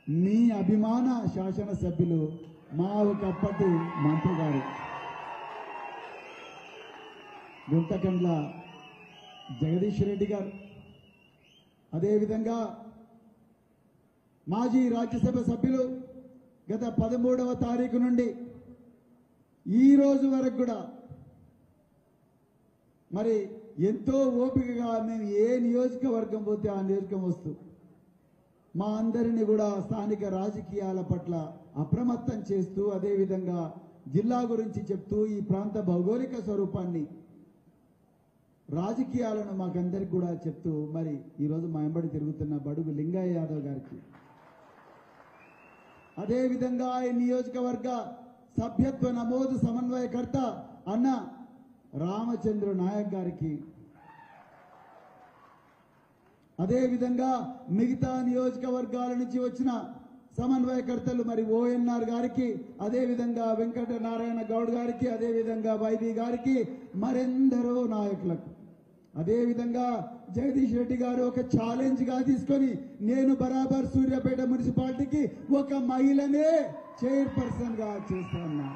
మీ అభిమాన శాసనసభ్యులు మా ఒకప్పటి మంత్రి గారు గుంతకండ్ల జగదీష్ రెడ్డి గారు, అదేవిధంగా మాజీ రాజ్యసభ సభ్యులు గత 13వ తారీఖు నుండి ఈ రోజు వరకు కూడా మరి ఎంతో ఓపికగా మేము ఏ నియోజకవర్గం పోతే ఆ నియోజకం వస్తూ మా అందరినీ కూడా స్థానిక రాజకీయాల పట్ల అప్రమత్తం చేస్తూ, అదేవిధంగా జిల్లా గురించి చెప్తూ ఈ ప్రాంత భౌగోళిక స్వరూపాన్ని, రాజకీయాలను మాకందరికి కూడా చెప్తూ మరి ఈరోజు మా వెంబడి తిరుగుతున్న బడుగు లింగయ్య యాదవ్ గారికి, అదేవిధంగా ఈ నియోజకవర్గ సభ్యత్వ నమోదు సమన్వయకర్త అన్న రామచంద్ర నాయక్ గారికి, అదేవిధంగా మిగతా నియోజకవర్గాల నుంచి వచ్చిన సమన్వయకర్తలు మరి ఓఎన్ఆర్ గారికి, అదేవిధంగా వెంకట నారాయణ గౌడ్ గారికి, అదేవిధంగా వైవి గారికి, మరెందరో నాయకులకు, అదేవిధంగా జగదీష్ రెడ్డి గారు ఒక ఛాలెంజ్ గా తీసుకొని నేను బరాబర్ సూర్యాపేట మున్సిపాలిటీకి ఒక మహిళనే చైర్పర్సన్ గా చేస్తున్నా.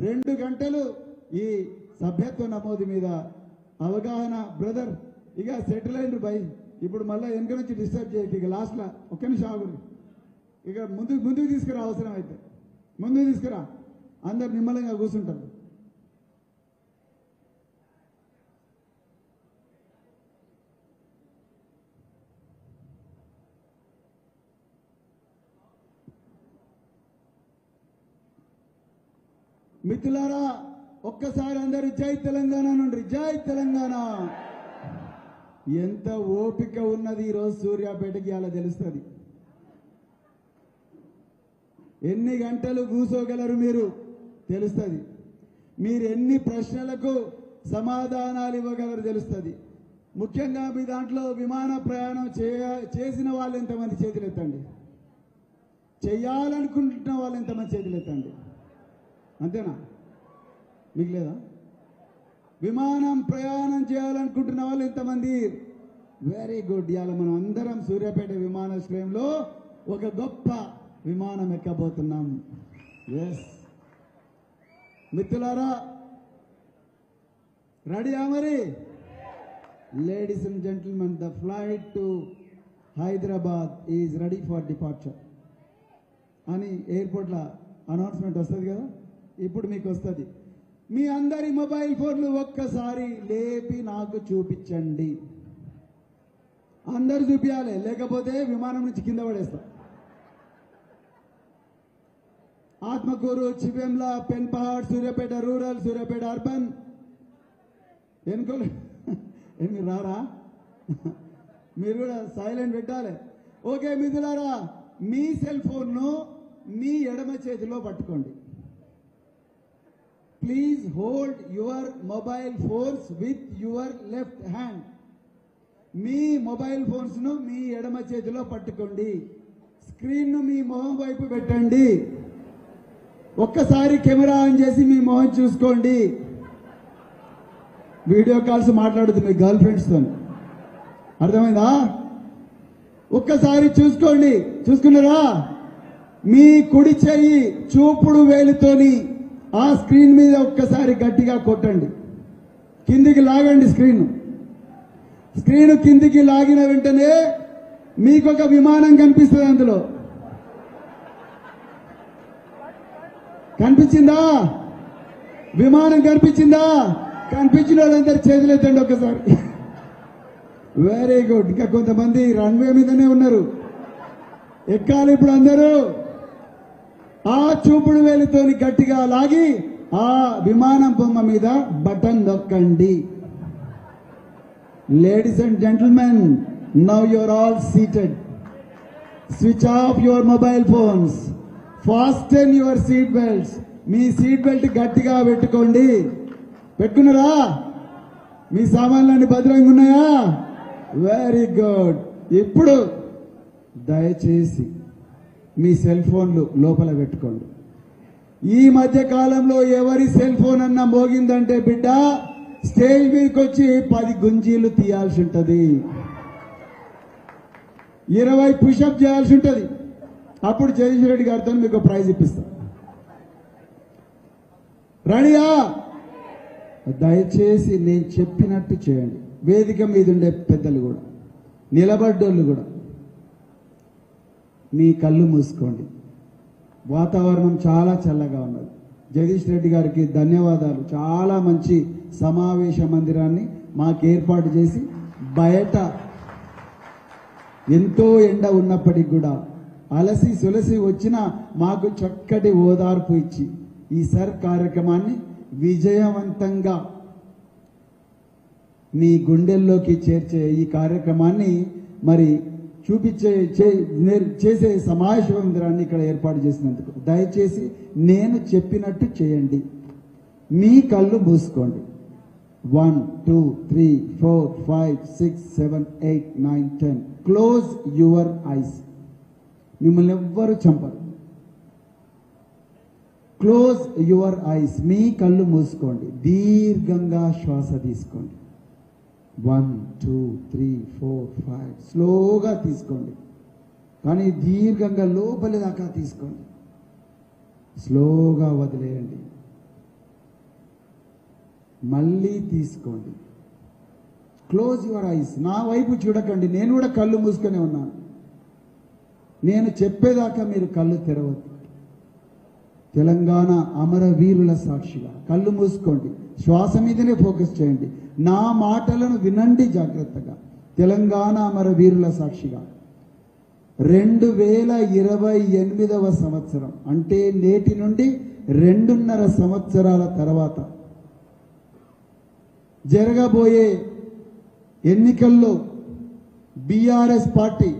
రెండు గంటలు ఈ సభ్యత్వ నమోదు మీద అవగాహన. బ్రదర్ ఇక సెటిల్ అయింది బై, ఇప్పుడు మళ్ళీ వెనక నుంచి డిస్టర్బ్ చేయకు. ఇక లాస్ట్లో ఒక్క నిమిషం ఆగురు, ఇక ముందుకు తీసుకురా, అవసరం అయితే ముందుకు తీసుకురా, అందరు నిమ్మలంగా కూర్చుంటారు. మిత్రులారా ఒక్కసారి అందరూ జై తెలంగాణ నుండి, జై తెలంగాణ. ఎంత ఓపిక ఉన్నది ఈరోజు సూర్యాపేటకి అలా తెలుస్తుంది. ఎన్ని గంటలు కూర్చోగలరు మీరు తెలుస్తుంది. మీరు ఎన్ని ప్రశ్నలకు సమాధానాలు ఇవ్వగలరు తెలుస్తుంది. ముఖ్యంగా మీ దాంట్లో విమాన ప్రయాణం చేసిన వాళ్ళు ఎంతమంది చేతులెత్తండి, చేయాలనుకుంటున్న వాళ్ళు ఎంతమంది చేతులెత్తండి. అంతేనా? మీకు లేదా? విమానం ప్రయాణం చేయాలనుకుంటున్న వాళ్ళు ఎంతమంది? Very good. ఇవాళ మనం అందరం సూర్యాపేట విమానాశ్రయంలో ఒక గొప్ప విమానం ఎక్కబోతున్నాం. ఎస్ మిత్రులారా, రెడీయా మరి? Ladies and gentlemen, the flight to Hyderabad is ready for departure అని ఎయిర్పోర్ట్లో అనౌన్స్మెంట్ వస్తుంది కదా, ఇప్పుడు మీకు వస్తుంది. మీ అందరి మొబైల్ ఫోన్లు ఒక్కసారి లేపి నాకు చూపించండి. అందరు చూపించాలి, లేకపోతే విమానం నుంచి కింద పడేస్తాం. Atmakur, Chivemla, Penpahad, Suryapet rural, Suryapet urban. ఎన్నుకోలే మీరు రారా? మీరు కూడా సైలెంట్ పెట్టాలి. ఓకే మిత్రులారా, మీ సెల్ ఫోన్ను మీ ఎడమ చేతిలో పట్టుకోండి. Please hold your mobile phones with your left hand. Me mobile phones ను మీ ఎడమ చేతిలో పట్టుకోండి. స్క్రీన్ ను మీ మొహం వైపు పెట్టండి. ఒక్కసారి కెమెరా ఆన్ చేసి మీ మొహం చూసుకోండి. వీడియో కాల్స్ మాట్లాడుతుంది మీ గర్ల్ ఫ్రెండ్స్ తో. అర్థమైందా? ఒక్కసారి చూసుకోండి. చూసుకున్నారా? మీ కుడి చెయ్యి చూపుడు వేలుతోని ఆ స్క్రీన్ మీద ఒక్కసారి గట్టిగా కొట్టండి. కిందికి లాగండి స్క్రీన్. స్క్రీన్ కిందికి లాగిన వెంటనే మీకు ఒక విమానం కనిపిస్తుంది. అందులో కనిపించిందా? విమానం కనిపించిందా? కనిపించిన వాళ్ళందరూ చేతులెత్తండి ఒకసారి. Very good. ఇంకా కొంతమంది రన్వే మీదనే ఉన్నారు. ఎక్కాలి ఇప్పుడు అందరూ. ఆ చూపుడు వేలుతోని గట్టిగా లాగి ఆ విమానం బొమ్మ మీద బటన్ నొక్కండి. Ladies and gentlemen, now you're all seated. Switch off your mobile phones. Fasten your seat belts. మీ సీట్ బెల్ట్ గట్టిగా పెట్టుకోండి. పెట్టుకున్నారా? మీ సామాన్లన్నీ భద్రంగా ఉన్నాయా? Very good. ఇప్పుడు దయచేసి మీ సెల్ ఫోన్లు లోపల పెట్టుకోండి. ఈ మధ్య కాలంలో ఎవరి సెల్ ఫోన్ అన్నా మోగిందంటే బిడ్డ స్టేజ్ మీదకి వచ్చి 10 గుంజీలు తీయాల్సి ఉంటుంది, 20 పుషప్ చేయాల్సి ఉంటుంది. అప్పుడు జగదీష్ రెడ్డి గారితో మీకు ప్రైజ్ ఇప్పిస్తాం. రెడీయా? దయచేసి నేను చెప్పినట్టు చేయండి. వేదిక మీద ఉండే పెద్దలు కూడా, నిలబడ్డోళ్ళు కూడా మీ కళ్ళు మూసుకోండి. వాతావరణం చాలా చల్లగా ఉన్నది. జగదీష్ రెడ్డి గారికి ధన్యవాదాలు. చాలా మంచి సమావేశ మందిరాన్ని మాకు ఏర్పాటు చేసి బయట ఎంతో ఎండ ఉన్నప్పటికీ కూడా అలసి సొలసి వచ్చిన మాకు చక్కటి ఓదార్పు ఇచ్చి ఈ సర్ కార్యక్రమాన్ని విజయవంతంగా మీ గుండెల్లోకి చేర్చే ఈ కార్యక్రమాన్ని మరి చూపించే చేసే సమావేశ మందిరాన్ని ఇక్కడ ఏర్పాటు చేసినందుకు దయచేసి నేను చెప్పినట్టు చేయండి. మీ కళ్ళు మూసుకోండి. 1 2 3 4 5 6 7 8 9 10. Close your eyes. మిమ్మల్ని ఎవ్వరు చంపరు. Close your eyes. మీ కళ్ళు మూసుకోండి. దీర్ఘంగా శ్వాస తీసుకోండి. 1 2 3 4 5. స్లోగా తీసుకోండి, కానీ దీర్ఘంగా లోపలి దాకా తీసుకోండి. స్లోగా వదిలేయండి. మళ్ళీ తీసుకోండి. Close your ice. నా వైపు చూడకండి. నేను కూడా కళ్ళు మూసుకొని ఉన్నాను. నేను చెప్పేదాకా మీరు కళ్ళు తెరవద్దు. తెలంగాణ అమరవీరుల సాక్షిగా కళ్ళు మూసుకోండి. శ్వాస మీదనే ఫోకస్ చేయండి. నా మాటలను వినండి జాగ్రత్తగా. తెలంగాణ అమరవీరుల సాక్షిగా 2028వ సంవత్సరం అంటే నేటి నుండి 2.5 సంవత్సరాల తర్వాత జరగబోయే ఎన్నికల్లో బీఆర్ఎస్ పార్టీ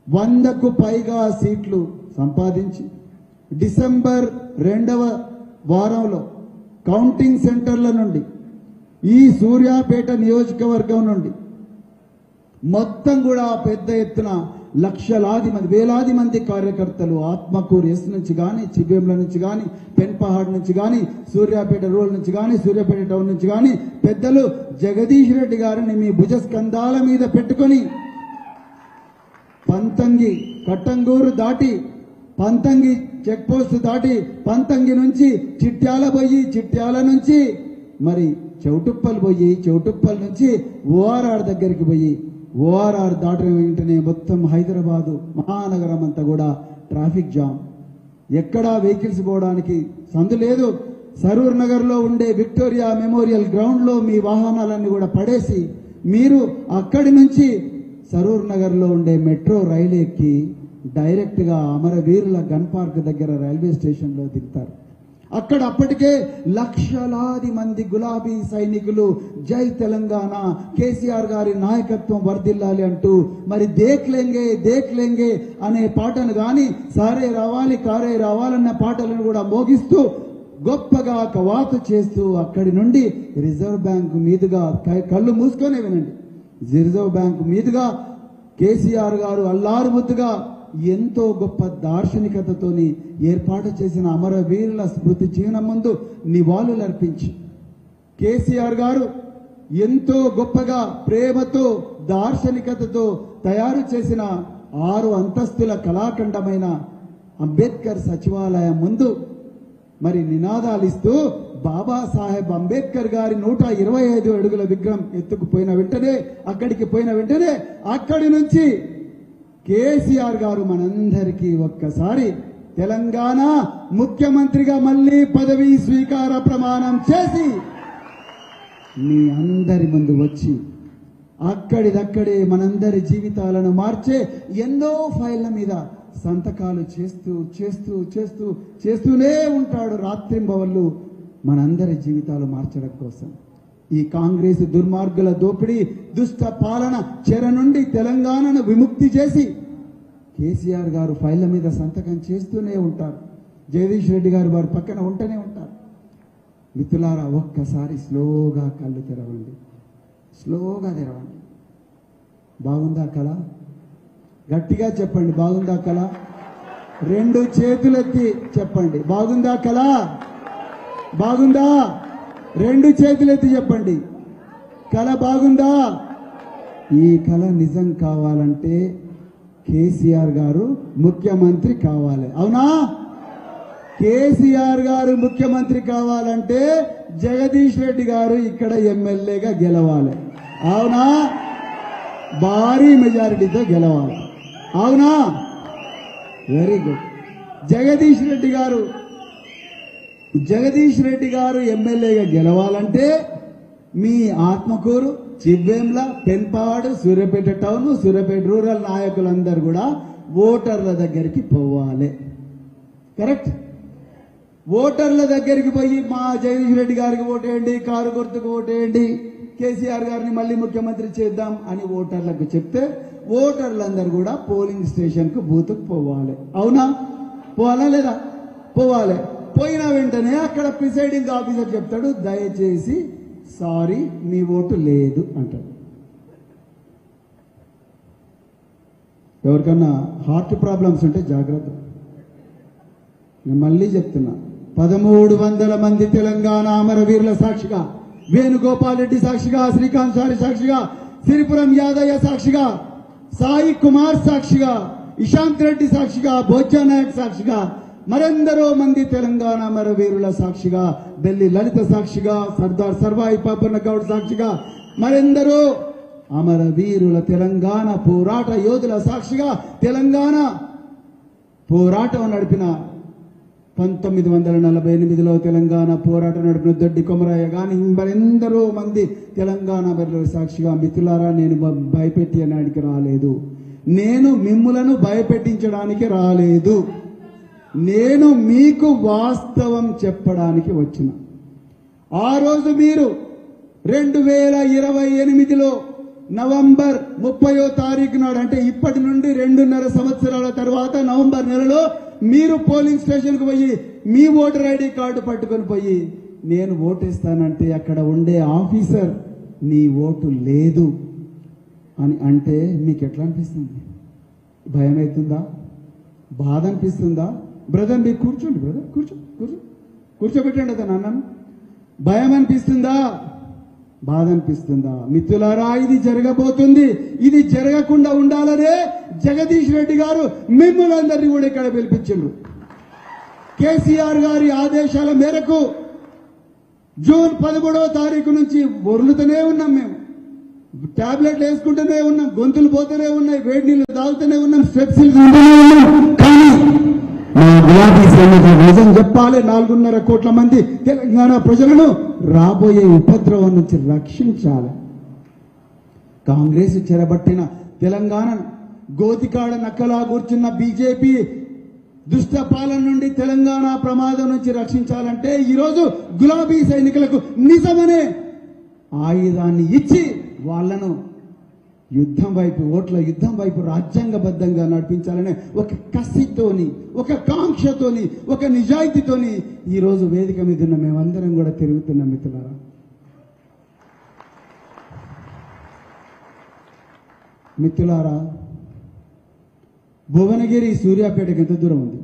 100కు పైగా సీట్లు సంపాదించి డిసెంబర్ 2వ వారంలో కౌంటింగ్ సెంటర్ల నుండి ఈ సూర్యాపేట నియోజకవర్గం నుండి మొత్తం కూడా పెద్ద ఎత్తున లక్షలాది మంది, వేలాది మంది కార్యకర్తలు ఆత్మకూరు ఎస్ నుంచి కానీ, చిబేంల నుంచి కానీ, పెన్పహాడ్ నుంచి కానీ, సూర్యాపేట రూరల్ నుంచి కానీ, సూర్యాపేట టౌన్ నుంచి కానీ పెద్దలు జగదీష్ రెడ్డి గారిని మీ భుజస్కంధాల మీద పెట్టుకొని పంతంగి కట్టంగూరు దాటి, పంతంగి చెక్ పోస్ట్ దాటి, పంతంగి నుంచి చిట్యాల పోయి, చిట్యాల నుంచి మరి చౌటుప్పల్ పోయి, చౌటుప్పల్ నుంచి ఓఆర్ఆర్ దగ్గరికి పోయి, ఓఆర్ఆర్ దాటిన వెంటనే మొత్తం హైదరాబాదు మహానగరం అంతా కూడా ట్రాఫిక్ జామ్. ఎక్కడా వెహికల్స్ పోవడానికి సందు లేదు. సరూర్ నగర్లో ఉండే విక్టోరియా మెమోరియల్ గ్రౌండ్లో మీ వాహనాలన్నీ కూడా పడేసి మీరు అక్కడి నుంచి సరూర్ నగర్లో ఉండే మెట్రో రైలు ఎక్కి డైరెక్ట్గా అమరవీరుల గన్ పార్క్ దగ్గర రైల్వే స్టేషన్లో దిగుతారు. అక్కడ అప్పటికే లక్షలాది మంది గులాబీ సైనికులు జై తెలంగాణ, కేసీఆర్ గారి నాయకత్వం వర్ధిల్లాలి అంటూ మరి దేఖ్లేంగే అనే పాటను కానీ, సారే రావాలి కారే రావాలన్న పాటలను కూడా మోగిస్తూ గొప్పగా కవాతు చేస్తూ అక్కడి నుండి రిజర్వ్ బ్యాంకు మీదుగా కళ్ళు మూసుకొనే వినండి, రిజర్వ్ బ్యాంకు మీదుగా కేసీఆర్ గారు అల్లారుముద్దుగా ఎంతో గొప్ప దార్శనికతతోని ఏర్పాటు చేసిన అమరవీరుల స్మృతి చిహ్నం ముందు నివాళులర్పించి కేసీఆర్ గారు ఎంతో గొప్పగా ప్రేమతో దార్శనికతతో తయారు చేసిన 6 అంతస్తుల కళాఖండమైన అంబేద్కర్ సచివాలయం ముందు మరి నినాదాలిస్తూ బాబాసాహెబ్ అంబేద్కర్ గారి 125 అడుగుల విగ్రహం ఎత్తుకుపోయిన వెంటనే అక్కడి నుంచి కేసీఆర్ గారు మనందరికీ ఒక్కసారి తెలంగాణ ముఖ్యమంత్రిగా మళ్ళీ పదవీ స్వీకార ప్రమాణం చేసి మీ అందరి ముందు వచ్చి అక్కడిదక్కడే మనందరి జీవితాలను మార్చే ఎన్నో ఫైళ్ల మీద సంతకాలు చేస్తూనే ఉంటాడు రాత్రింబవళ్ళు మనందరి జీవితాలు మార్చడం కోసం. ఈ కాంగ్రెస్ దుర్మార్గుల దోపిడీ దుష్ట పాలన చెర నుండి తెలంగాణను విముక్తి చేసి కేసీఆర్ గారు ఫైళ్ల మీద సంతకం చేస్తూనే ఉంటారు. జగదీష్ రెడ్డి గారు వారి పక్కన ఉంటూనే ఉంటారు. మిత్రులారా, ఒక్కసారి స్లోగా కళ్ళు తెరవండి, స్లోగా తెరవండి. బాగుందా కళ? గట్టిగా చెప్పండి, బాగుందా కళ? 2 చేతులెత్తి చెప్పండి, బాగుందా కళ? బాగుందా? 2 చేతులెత్తి చెప్పండి, కళ బాగుందా? ఈ కళ నిజం కావాలంటే కేసీఆర్ గారు ముఖ్యమంత్రి కావాలి, అవునా? కేసీఆర్ గారు ముఖ్యమంత్రి కావాలంటే జగదీష్ రెడ్డి గారు ఇక్కడ ఎమ్మెల్యేగా గెలవాలి, అవునా? భారీ మెజారిటీతో గెలవాలి, అవునా? Very good. జగదీష్ రెడ్డి గారు ఎమ్మెల్యేగా గెలవాలంటే మీ ఆత్మకూరు, చివ్వేంల, పెన్పాడు, సూర్యాపేట టౌన్, సూర్యాపేట రూరల్ నాయకులందరూ కూడా ఓటర్ల దగ్గరికి పోవాలి. కరెక్ట్? ఓటర్ల దగ్గరికి పోయి మా జగదీష్ రెడ్డి గారికి ఓటేయండి, కారు గుర్తుకు ఓటేయండి, కేసీఆర్ గారిని మళ్ళీ ముఖ్యమంత్రి చేద్దాం అని ఓటర్లకు చెప్తే ఓటర్లందరూ కూడా పోలింగ్ స్టేషన్ కు బూత్కు పోవాలి, అవునా? పోవాలా లేదా? పోవాలి. పోయిన వెంటనే అక్కడ ప్రిసైడింగ్ ఆఫీసర్ చెప్తాడు, దయచేసి సారీ మీ ఓటు లేదు అంటాడు. ఎవరికన్నా హార్ట్ ప్రాబ్లమ్స్ ఉంటే జాగ్రత్త. నేను మళ్ళీ చెప్తున్నా, 1300 మంది తెలంగాణ అమరవీరుల సాక్షిగా, వేణుగోపాల్ రెడ్డి సాక్షిగా, శ్రీకాంత్ సారి సాక్షిగా, సిరిపురం యాదయ్య సాక్షిగా, సాయి కుమార్ సాక్షిగా, ఇషాంత్ రెడ్డి సాక్షిగా, బొజ్జా నాయక్ సాక్షిగా, మరెందరో మంది తెలంగాణ అమరవీరుల సాక్షిగా, బెల్లి లలిత సాక్షిగా, సర్దార్ సర్వాయి పాపన్న గౌడ్ సాక్షిగా, మరెందరో అమరవీరుల తెలంగాణ పోరాట యోధుల సాక్షిగా తెలంగాణ పోరాటం నడిపిన 1948లో తెలంగాణ పోరాటం నడిపిన దొడ్డి కొమరయ్య గాని మరెందరో మంది తెలంగాణ అమరుల సాక్షిగా. మిత్రులారా, నేను భయపెట్టడానికి రాలేదు, నేను మిమ్ములను భయపెట్టించడానికి రాలేదు, నేను మీకు వాస్తవం చెప్పడానికి వచ్చిన. ఆ రోజు మీరు 2028లో నవంబర్ 30వ తారీఖు నాడు, అంటే ఇప్పటి నుండి 2.5 సంవత్సరాల తర్వాత నవంబర్ నెలలో మీరు పోలింగ్ స్టేషన్కు పోయి మీ ఓటర్ ఐడి కార్డు పట్టుకొని పోయి నేను ఓటేస్తానంటే అక్కడ ఉండే ఆఫీసర్ నీ ఓటు లేదు అని అంటే మీకు ఎట్లా అనిపిస్తుంది? భయం అవుతుందా? బాధ అనిపిస్తుందా? బ్రదర్ మీరు కూర్చోండి, బ్రదర్ కూర్చోబెట్టండి అతను అన్నాను. భయం అనిపిస్తుందా? బాధ అనిపిస్తుందా? మిత్రులారా, ఇది జరగబోతుంది. ఇది జరగకుండా ఉండాలనే జగదీష్ రెడ్డి గారు మిమ్మల్ని అందరినీ కూడా ఇక్కడ పిలిపించారు. కేసీఆర్ గారి ఆదేశాల మేరకు జూన్ 13వ తారీఖు నుంచి బొర్లుతూనే ఉన్నాం, మేము టాబ్లెట్లు వేసుకుంటూనే ఉన్నాం, గొంతులు పోతూనే ఉన్నాయి, వేడి నీళ్లు తాగుతూనే ఉన్నాం, స్టెప్స్ కానీ మా గులాబీ సైనికులు నిజం చెప్పాలి, 4.5 కోట్ల మంది తెలంగాణ ప్రజలను రాబోయే ఉపద్రవం నుంచి రక్షించాలి. కాంగ్రెస్ చెరబట్టిన తెలంగాణను గోతికాడ నక్కలా కూర్చున్న బీజేపీ దుష్ట పాలన నుండి తెలంగాణ ప్రమాదం నుంచి రక్షించాలంటే ఈరోజు గులాబీ సైనికులకు నిజమనే ఆయుధాన్ని ఇచ్చి వాళ్లను యుద్ధం వైపు, ఓట్ల యుద్ధం వైపు రాజ్యాంగబద్ధంగా నడిపించాలనే ఒక కసితోని, ఒక కాంక్షతోని, ఒక నిజాయితీతోని ఈరోజు వేదిక మీద ఉన్న మేమందరం కూడా తిరుగుతున్నాం మిత్రులారా. మిత్రులారా, భువనగిరి సూర్యాపేటకి ఎంత దూరం ఉంది?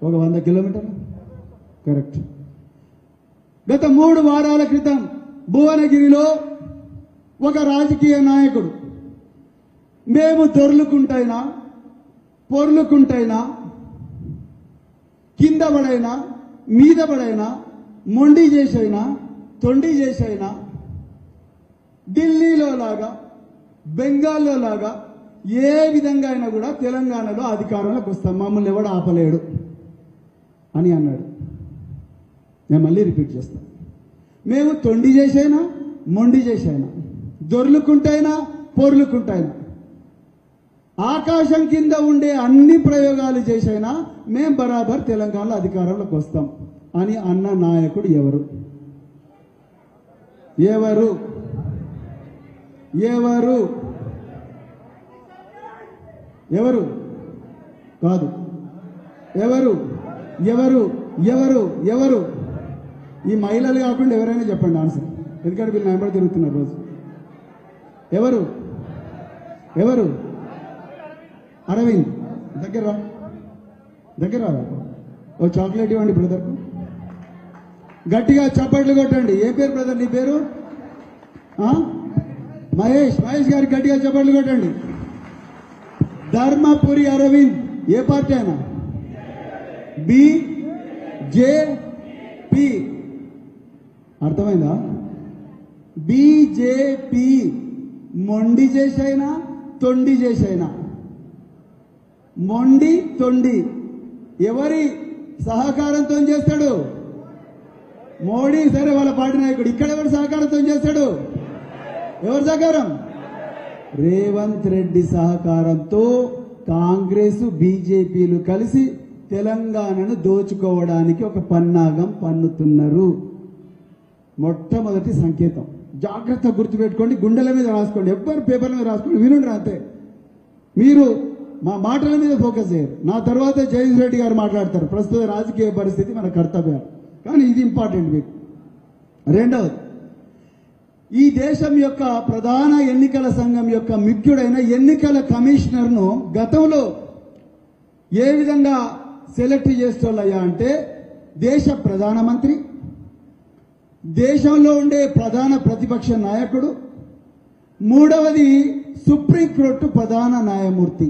ఒక 100 కిలోమీటర్లు కరెక్ట్. గత 3 వారాల క్రితం భువనగిరిలో ఒక రాజకీయ నాయకుడు మేము దొర్లుకుంటైనా పొర్లుకుంటైనా కింద పడైనా మీద పడైనా మొండి చేసైనా తొండి చేసైనా ఢిల్లీలో లాగా బెంగాల్లో లాగా ఏ విధంగా అయినా కూడా తెలంగాణలో అధికారంలోకి వస్తాం, మమ్మల్ని ఎవడు ఆపలేడు అని అన్నాడు. నేను మళ్ళీ రిపీట్ చేస్తాను. మేము తొండి చేసైనా మొండి చేసైనా దొర్లుకుంటైనా పొర్లుకుంటైనా ఆకాశం కింద ఉండే అన్ని ప్రయోగాలు చేసైనా మేం బరాబర్ తెలంగాణలో అధికారంలోకి వస్తాం అని అన్న నాయకుడు ఎవరు? ఎవరు? ఎవరు? ఎవరు? కాదు. ఎవరు? ఎవరు? ఎవరు? ఎవరు? ఈ మహిళలు కాకుండా ఎవరైనా చెప్పండి ఆన్సర్, ఎందుకంటే వీళ్ళు నెంబర్ తిరుగుతున్నారు రోజు. ఎవరు? ఎవరు? అరవింద్. దగ్గర దగ్గర ఓ చాక్లెట్ ఇవ్వండి బ్రదర్కు. గట్టిగా చప్పట్లు కొట్టండి. ఏ పేరు బ్రదర్ నీ పేరు? మహేష్. మహేష్ గారికి గట్టిగా చప్పట్లు కొట్టండి. ధర్మపురి అరవింద్. ఏ పార్టీ అయినా? బీజేపీ. అర్థమైందా? బీజేపీ. మొండి చేసైనా తొండి చేసైనా, మొండి తొండి ఎవరి సహకారంతో చేస్తాడు? మోడీ. సరే వాళ్ళ పార్టీ నాయకుడు. ఇక్కడ ఎవరి సహకారంతో చేస్తాడు? ఎవరి సహకారం? రేవంత్ రెడ్డి సహకారంతో కాంగ్రెస్ బీజేపీలు కలిసి తెలంగాణను దోచుకోవడానికి ఒక పన్నాగం పన్నుతున్నారు. మొట్టమొదటి సంకేతం. జాగ్రత్త గుర్తుపెట్టుకోండి, గుండెల మీద రాసుకోండి, ఎవ్వరు పేపర్ల మీద రాసుకోండి, వినుండ్రు అంతే. మీరు మా మాటల మీద ఫోకస్ చేయరు. నా తర్వాత జగన్ రెడ్డి గారు మాట్లాడతారు ప్రస్తుత రాజకీయ పరిస్థితి, మన కర్తవ్యాలు. కానీ ఇది ఇంపార్టెంట్ మీకు. రెండవది, ఈ దేశం యొక్క ప్రధాన ఎన్నికల సంఘం యొక్క ముఖ్యుడైన ఎన్నికల కమిషనర్ను గతంలో ఏ విధంగా సెలెక్ట్ చేస్తోళ్ళయ్యా అంటే, దేశ ప్రధానమంత్రి, దేశంలో ఉండే ప్రధాన ప్రతిపక్ష నాయకుడు, మూడవది సుప్రీంకోర్టు ప్రధాన న్యాయమూర్తి.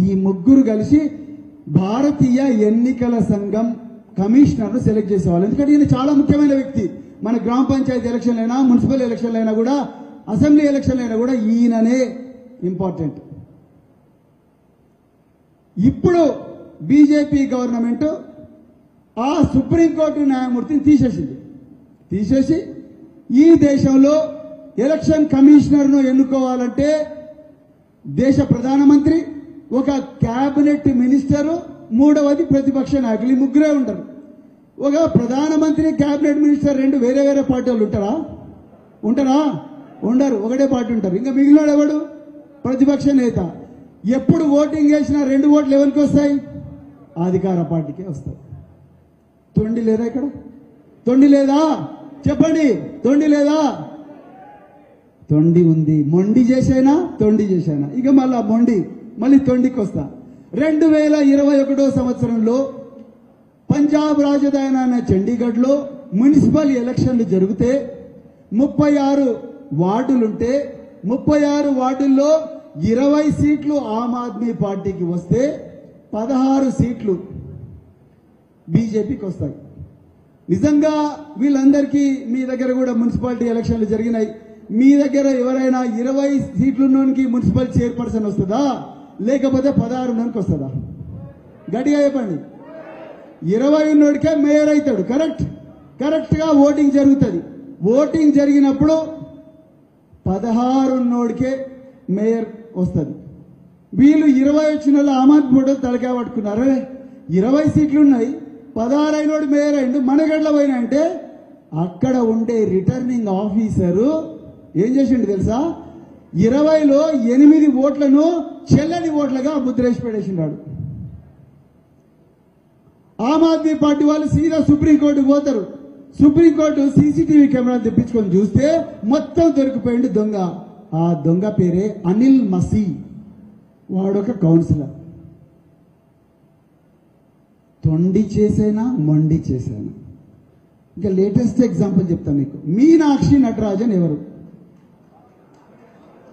ఈ ముగ్గురు కలిసి భారతీయ ఎన్నికల సంఘం కమిషనర్ను సెలెక్ట్ చేసేవాళ్ళు. ఎందుకంటే ఈయన చాలా ముఖ్యమైన వ్యక్తి. మన గ్రామ పంచాయతీ ఎలక్షన్లు అయినా, మున్సిపల్ ఎలక్షన్లు అయినా కూడా, అసెంబ్లీ ఎలక్షన్లు అయినా కూడా ఈయననే ఇంపార్టెంట్. ఇప్పుడు బీజేపీ గవర్నమెంట్ ఆ సుప్రీంకోర్టు న్యాయమూర్తిని తీసేసి ఈ దేశంలో ఎలక్షన్ కమిషనర్ను ఎన్నుకోవాలంటే దేశ ప్రధానమంత్రి, ఒక క్యాబినెట్ మినిస్టరు, మూడవది ప్రతిపక్ష నాయకులు. ఈ ముగ్గురే ఉంటారు. ఒక ప్రధానమంత్రి, క్యాబినెట్ మినిస్టర్ రెండు వేరే వేరే పార్టీ వాళ్ళు ఉంటారా? ఉండరు. ఒకటే పార్టీ ఉంటారు. ఇంకా మిగిలిన ఎవడు? ప్రతిపక్ష నేత. ఎప్పుడు ఓటింగ్ చేసినా 2 ఓట్లు ఎవరికి వస్తాయి? అధికార పార్టీకే వస్తాయి. తొండి లేదా? ఇక్కడ తొండి లేదా? చెప్పండి, తొండి లేదా? తొండి ఉంది. మొండి చేసైనా తొండి చేసైనా. ఇక మళ్ళీ తొండికి వస్తా. 2021 సంవత్సరంలో పంజాబ్ రాజధాని అయిన చండీగఢ్లో మున్సిపల్ ఎలక్షన్లు జరిగితే 36 వార్డులుంటే 36 వార్డుల్లో 20 సీట్లు ఆమ్ ఆద్మీ పార్టీకి వస్తే 16 సీట్లు బీజేపీకి వస్తాయి. నిజంగా వీళ్ళందరికీ మీ దగ్గర కూడా మున్సిపాలిటీ ఎలక్షన్లు జరిగినాయి. మీ దగ్గర ఎవరైనా 20 సీట్లున్నోనికి మున్సిపల్ చైర్పర్సన్ వస్తుందా, లేకపోతే 16 ఉన్నోనికి వస్తుందా? గట్టిగా చెప్పండి. 20 ఉన్నోడికే మేయర్ అవుతాడు. కరెక్ట్గా ఓటింగ్ జరుగుతుంది. ఓటింగ్ జరిగినప్పుడు 16 ఉన్నోడికే మేయర్ వస్తుంది. వీళ్ళు 20 వచ్చిన వాళ్ళు ఆమ్ ఆద్మీ ఫోటో తలకాయ పట్టుకున్నారు. 20 సీట్లు ఉన్నాయి, 16 అయినోడు మేయర్ అయిండు, మనగడ్ల పోయినా అంటే అక్కడ ఉండే రిటర్నింగ్ ఆఫీసరు ఏం చేసిండు తెలుసా? 20లో 8 ఓట్లను చెల్లని ఓట్లుగా ముద్రేసి పడేసినాడు. ఆమ్ ఆద్మీ పార్టీ వాళ్ళు సీదా సుప్రీంకోర్టుకు పోతారు. సుప్రీంకోర్టు సీసీటీవీ కెమెరా తెప్పించుకొని చూస్తే మొత్తం దొరికిపోయింది దొంగ. ఆ దొంగ పేరే అనిల్ మసీ. వాడొక కౌన్సిలర్. తొండి చేసేనా మొండి చేసేనా. ఇంకా లేటెస్ట్ ఎగ్జాంపుల్ చెప్తాను మీకు. మీనాక్షి నటరాజన్ ఎవరు?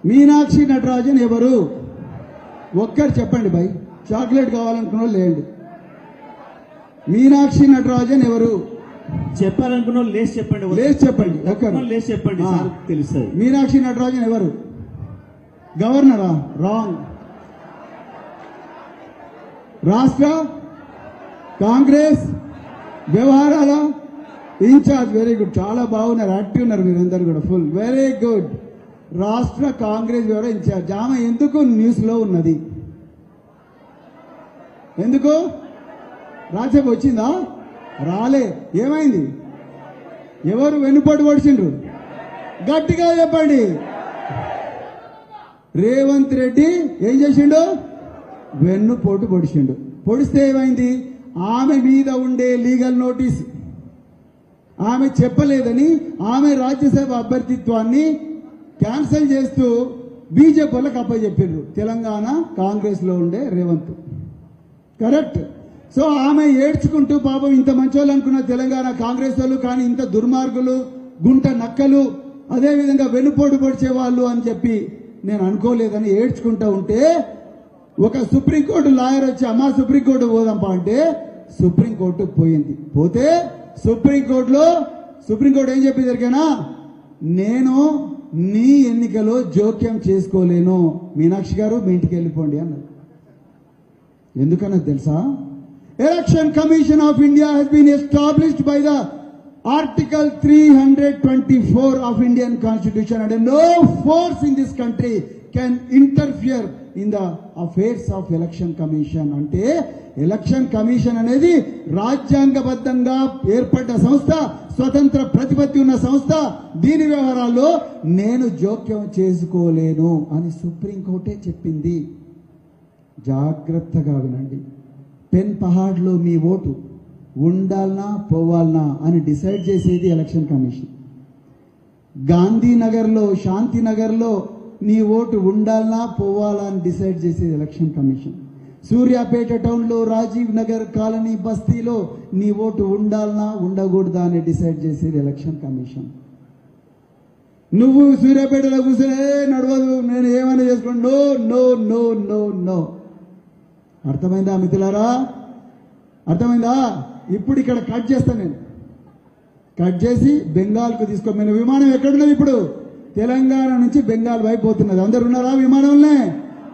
మీనాక్షి నటరాజన్ ఎవరు? ఒక్కరు చెప్పండి భయ్. చాక్లెట్ కావాలనుకున్న వాళ్ళు లేండి. మీనాక్షి నటరాజన్ ఎవరు? చెప్పాలనుకున్న లేచి చెప్పండి. లేచి చెప్పండి. ఒక్కరు లేచి చెప్పండి, తెలుస్తుంది. మీనాక్షి నటరాజన్ ఎవరు? గవర్నరా? రాంగ్. రాష్ట్ర కాంగ్రెస్ వ్యవహారాల ఇన్ఛార్జ్. వెరీ గుడ్, చాలా బాగున్నారు, యాక్టివ్ ఉన్నారు మీరందరూ కూడా. Full very good. రాష్ట్ర కాంగ్రెస్ వ్యవహార ఇన్ఛార్జ్. ఆమె ఎందుకు న్యూస్ లో ఉన్నది? ఎందుకు? రాజ్యసభ వచ్చిందా? రాలే. ఏమైంది? ఎవరు వెన్నుపోటు పొడిచిండ్రు? గట్టిగా చెప్పండి. రేవంత్ రెడ్డి ఏం చేసిండు? వెన్నుపోటు పొడిచిండు. పొడిస్తే ఏమైంది? ఆమె మీద ఉండే లీగల్ నోటీస్ ఆమె చెప్పలేదని ఆమె రాజ్యసభ అభ్యర్థిత్వాన్ని క్యాన్సిల్ చేస్తూ బీజేపీ వాళ్ళకి అప్పచెప్పిండ్రు. తెలంగాణ కాంగ్రెస్ లో ఉండే రేవంత్. కరెక్ట్. సో ఆమె ఏడ్చుకుంటూ పాపం ఇంత మంచోళ్ళు అనుకున్న తెలంగాణ కాంగ్రెస్ వాళ్ళు, కానీ ఇంత దుర్మార్గులు, గుంట నక్కలు, అదేవిధంగా వెన్నుపోటు పొడిచే వాళ్ళు అని చెప్పి నేను అనుకోలేదని ఏడ్చుకుంటూ ఉంటే ఒక సుప్రీంకోర్టు లాయర్ వచ్చి అమ్మా సుప్రీంకోర్టు పోదాంపా అంటే సుప్రీంకోర్టు పోయింది. పోతే సుప్రీంకోర్టు ఏం చెప్పి జరిగానా, నేను నీ ఎన్నికలో జోక్యం చేసుకోలేను, మీనాక్షి గారు మీ ఇంటికి వెళ్ళిపోండి అన్నారు. ఎందుకన్నది తెలుసా? Election commission of India has been established by the Article 324 of Indian Constitution and no force in this country can interfere in the affairs of election commission. అంటే ఎలక్షన్ కమిషన్ అనేది రాజ్యాంగబద్ధంగా ఏర్పడ్డ సంస్థ, స్వతంత్ర ప్రతిపత్తి ఉన్న సంస్థ. దీని వ్యవహారాల్లో నేను జోక్యం చేసుకోలేను అని సుప్రీంకోర్టే చెప్పింది. జాగ్రత్తగా వినండి. పెన్ పహాడ్లో మీ ఓటు ఉండాలనా పోవాలనా అని డిసైడ్ చేసేది ఎలక్షన్ కమిషన్. గాంధీనగర్లో, శాంతినగర్లో నీ ఓటు ఉండాలనా పోవాలా అని డిసైడ్ చేసేది ఎలక్షన్ కమిషన్. సూర్యాపేట టౌన్లో, రాజీవ్ నగర్ కాలనీ బస్తీలో నీ ఓటు ఉండాలనా ఉండకూడదా అని డిసైడ్ చేసేది ఎలక్షన్ కమిషన్. నువ్వు సూర్యాపేటలో కూర్చొని నడవదు, నేను ఏమైనా చేసుకోండి, no no no no no. అర్థమైందా మిత్రులారా? అర్థమైందా? ఇప్పుడు ఇక్కడ కట్ చేస్తాను. నేను కట్ చేసి బెంగాల్కు తీసుకోమని విమానం ఎక్కడున్నది? ఇప్పుడు తెలంగాణ నుంచి బెంగాల్ వైపు పోతున్నది. అందరు ఉన్నారా విమానంలో?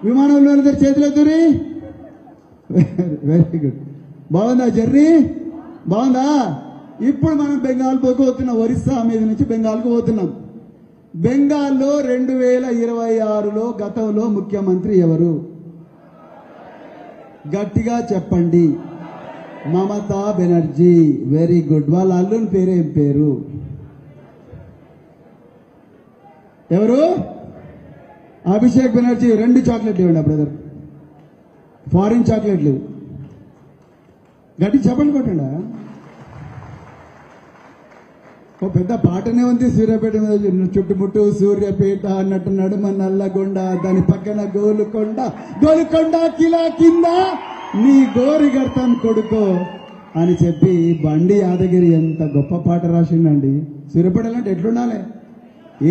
విమానంలో చేతులెత్తురి. Very good. బాగుందా జర్నీ? బాగుందా? ఇప్పుడు మనం బెంగాల్ పోతున్నాం. ఒరిస్సా మీద నుంచి బెంగాల్కు పోతున్నాం. బెంగాల్లో 2026లో గతంలో ముఖ్యమంత్రి ఎవరు? గట్టిగా చెప్పండి. మమతా బెనర్జీ. Very good. వాళ్ళ అల్లుని పేరేం పేరు? ఎవరు? అభిషేక్ బెనర్జీ. 2 చాక్లెట్లు ఇవ్వండి బ్రదర్, ఫారిన్ చాక్లెట్లు. గట్టి చెప్పండి కొట్టండి. ఓ పెద్ద పాటనే ఉంది సూర్యాపేట మీద. చుట్టుముట్టు సూర్యాపేట అన్నట్టు నడుమ నల్లగొండ, దాని పక్కన గోలుకొండ, గోలుకొండ కిలా కింద నీ గోరి గర్తం కొడుకో అని చెప్పి బండి యాదగిరి ఎంత గొప్ప పాట రాసిండండి. సూర్యాపేట అంటే ఎట్లుండాలి?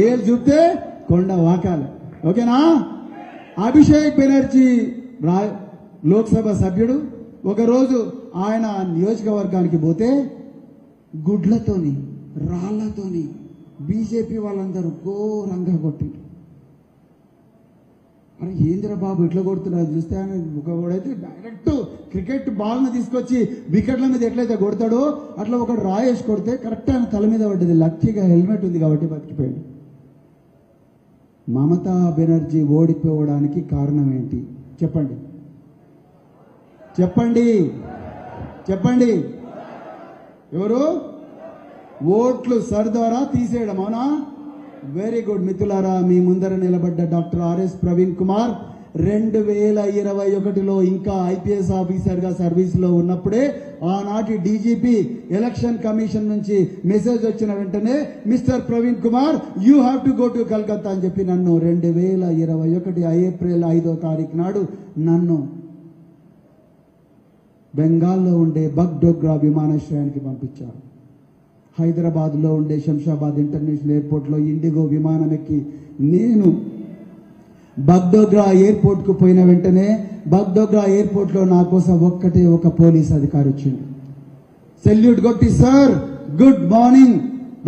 ఏళ్ళు చూపితే కొండ వాకాలి. ఓకేనా? అభిషేక్ బెనర్జీ లోక్సభ సభ్యుడు. ఒకరోజు ఆయన నియోజకవర్గానికి పోతే గుడ్లతోని, రాళ్లతోని బీజేపీ వాళ్ళందరూ ఘోరంగా కొట్టిండ్రు. అరే ఏంద్ర బాబు ఇట్లా కొడుతున్నారు చూస్తే, ఆయన ఒకడైతే డైరెక్ట్ క్రికెట్ బాల్ను తీసుకొచ్చి వికెట్ల మీద ఎట్లయితే కొడతాడో అట్లా ఒకడు రాయేసి కొడితే కరెక్ట్ ఆయన తల మీద పడ్డది. లక్కీగా హెల్మెట్ ఉంది కాబట్టి బతికిపోయాడు. మమతా బెనర్జీ ఓడిపోవడానికి కారణం ఏంటి చెప్పండి? చెప్పండి చెప్పండి. ఎవరు? ఓట్లు సర్దారా తీసేయడం. అవునా? వెరీ గుడ్ మిత్రులారా, మీ ముందర నిలబడ్డ డాక్టర్ ఆర్ఎస్ ప్రవీణ్ కుమార్ 2021లో ఇంకా ఐపీఎస్ ఆఫీసర్ గా సర్వీస్ లో ఉన్నప్పుడే ఆనాటి డీజీపీ ఎలక్షన్ కమిషన్ నుంచి మెసేజ్ వచ్చిన వెంటనే mister Praveen Kumar you have to go to Calcutta అని చెప్పి నన్ను 2021 ఏప్రిల్ 5వ తారీఖు నాడు నన్ను బెంగాల్లో ఉండే బగ్డోగ్రా విమానాశ్రయానికి పంపించారు. హైదరాబాద్లో ఉండే శంషాబాద్ ఇంటర్నేషనల్ ఎయిర్పోర్ట్లో ఇండిగో విమానం ఎక్కి నేను బగ్డోగ్రా ఎయిర్పోర్ట్కు పోయిన వెంటనే బగ్డోగ్రా ఎయిర్పోర్ట్లో నా కోసం ఒక్కటే ఒక పోలీస్ అధికారి వచ్చింది. సెల్యూట్ కొట్టి sir good morning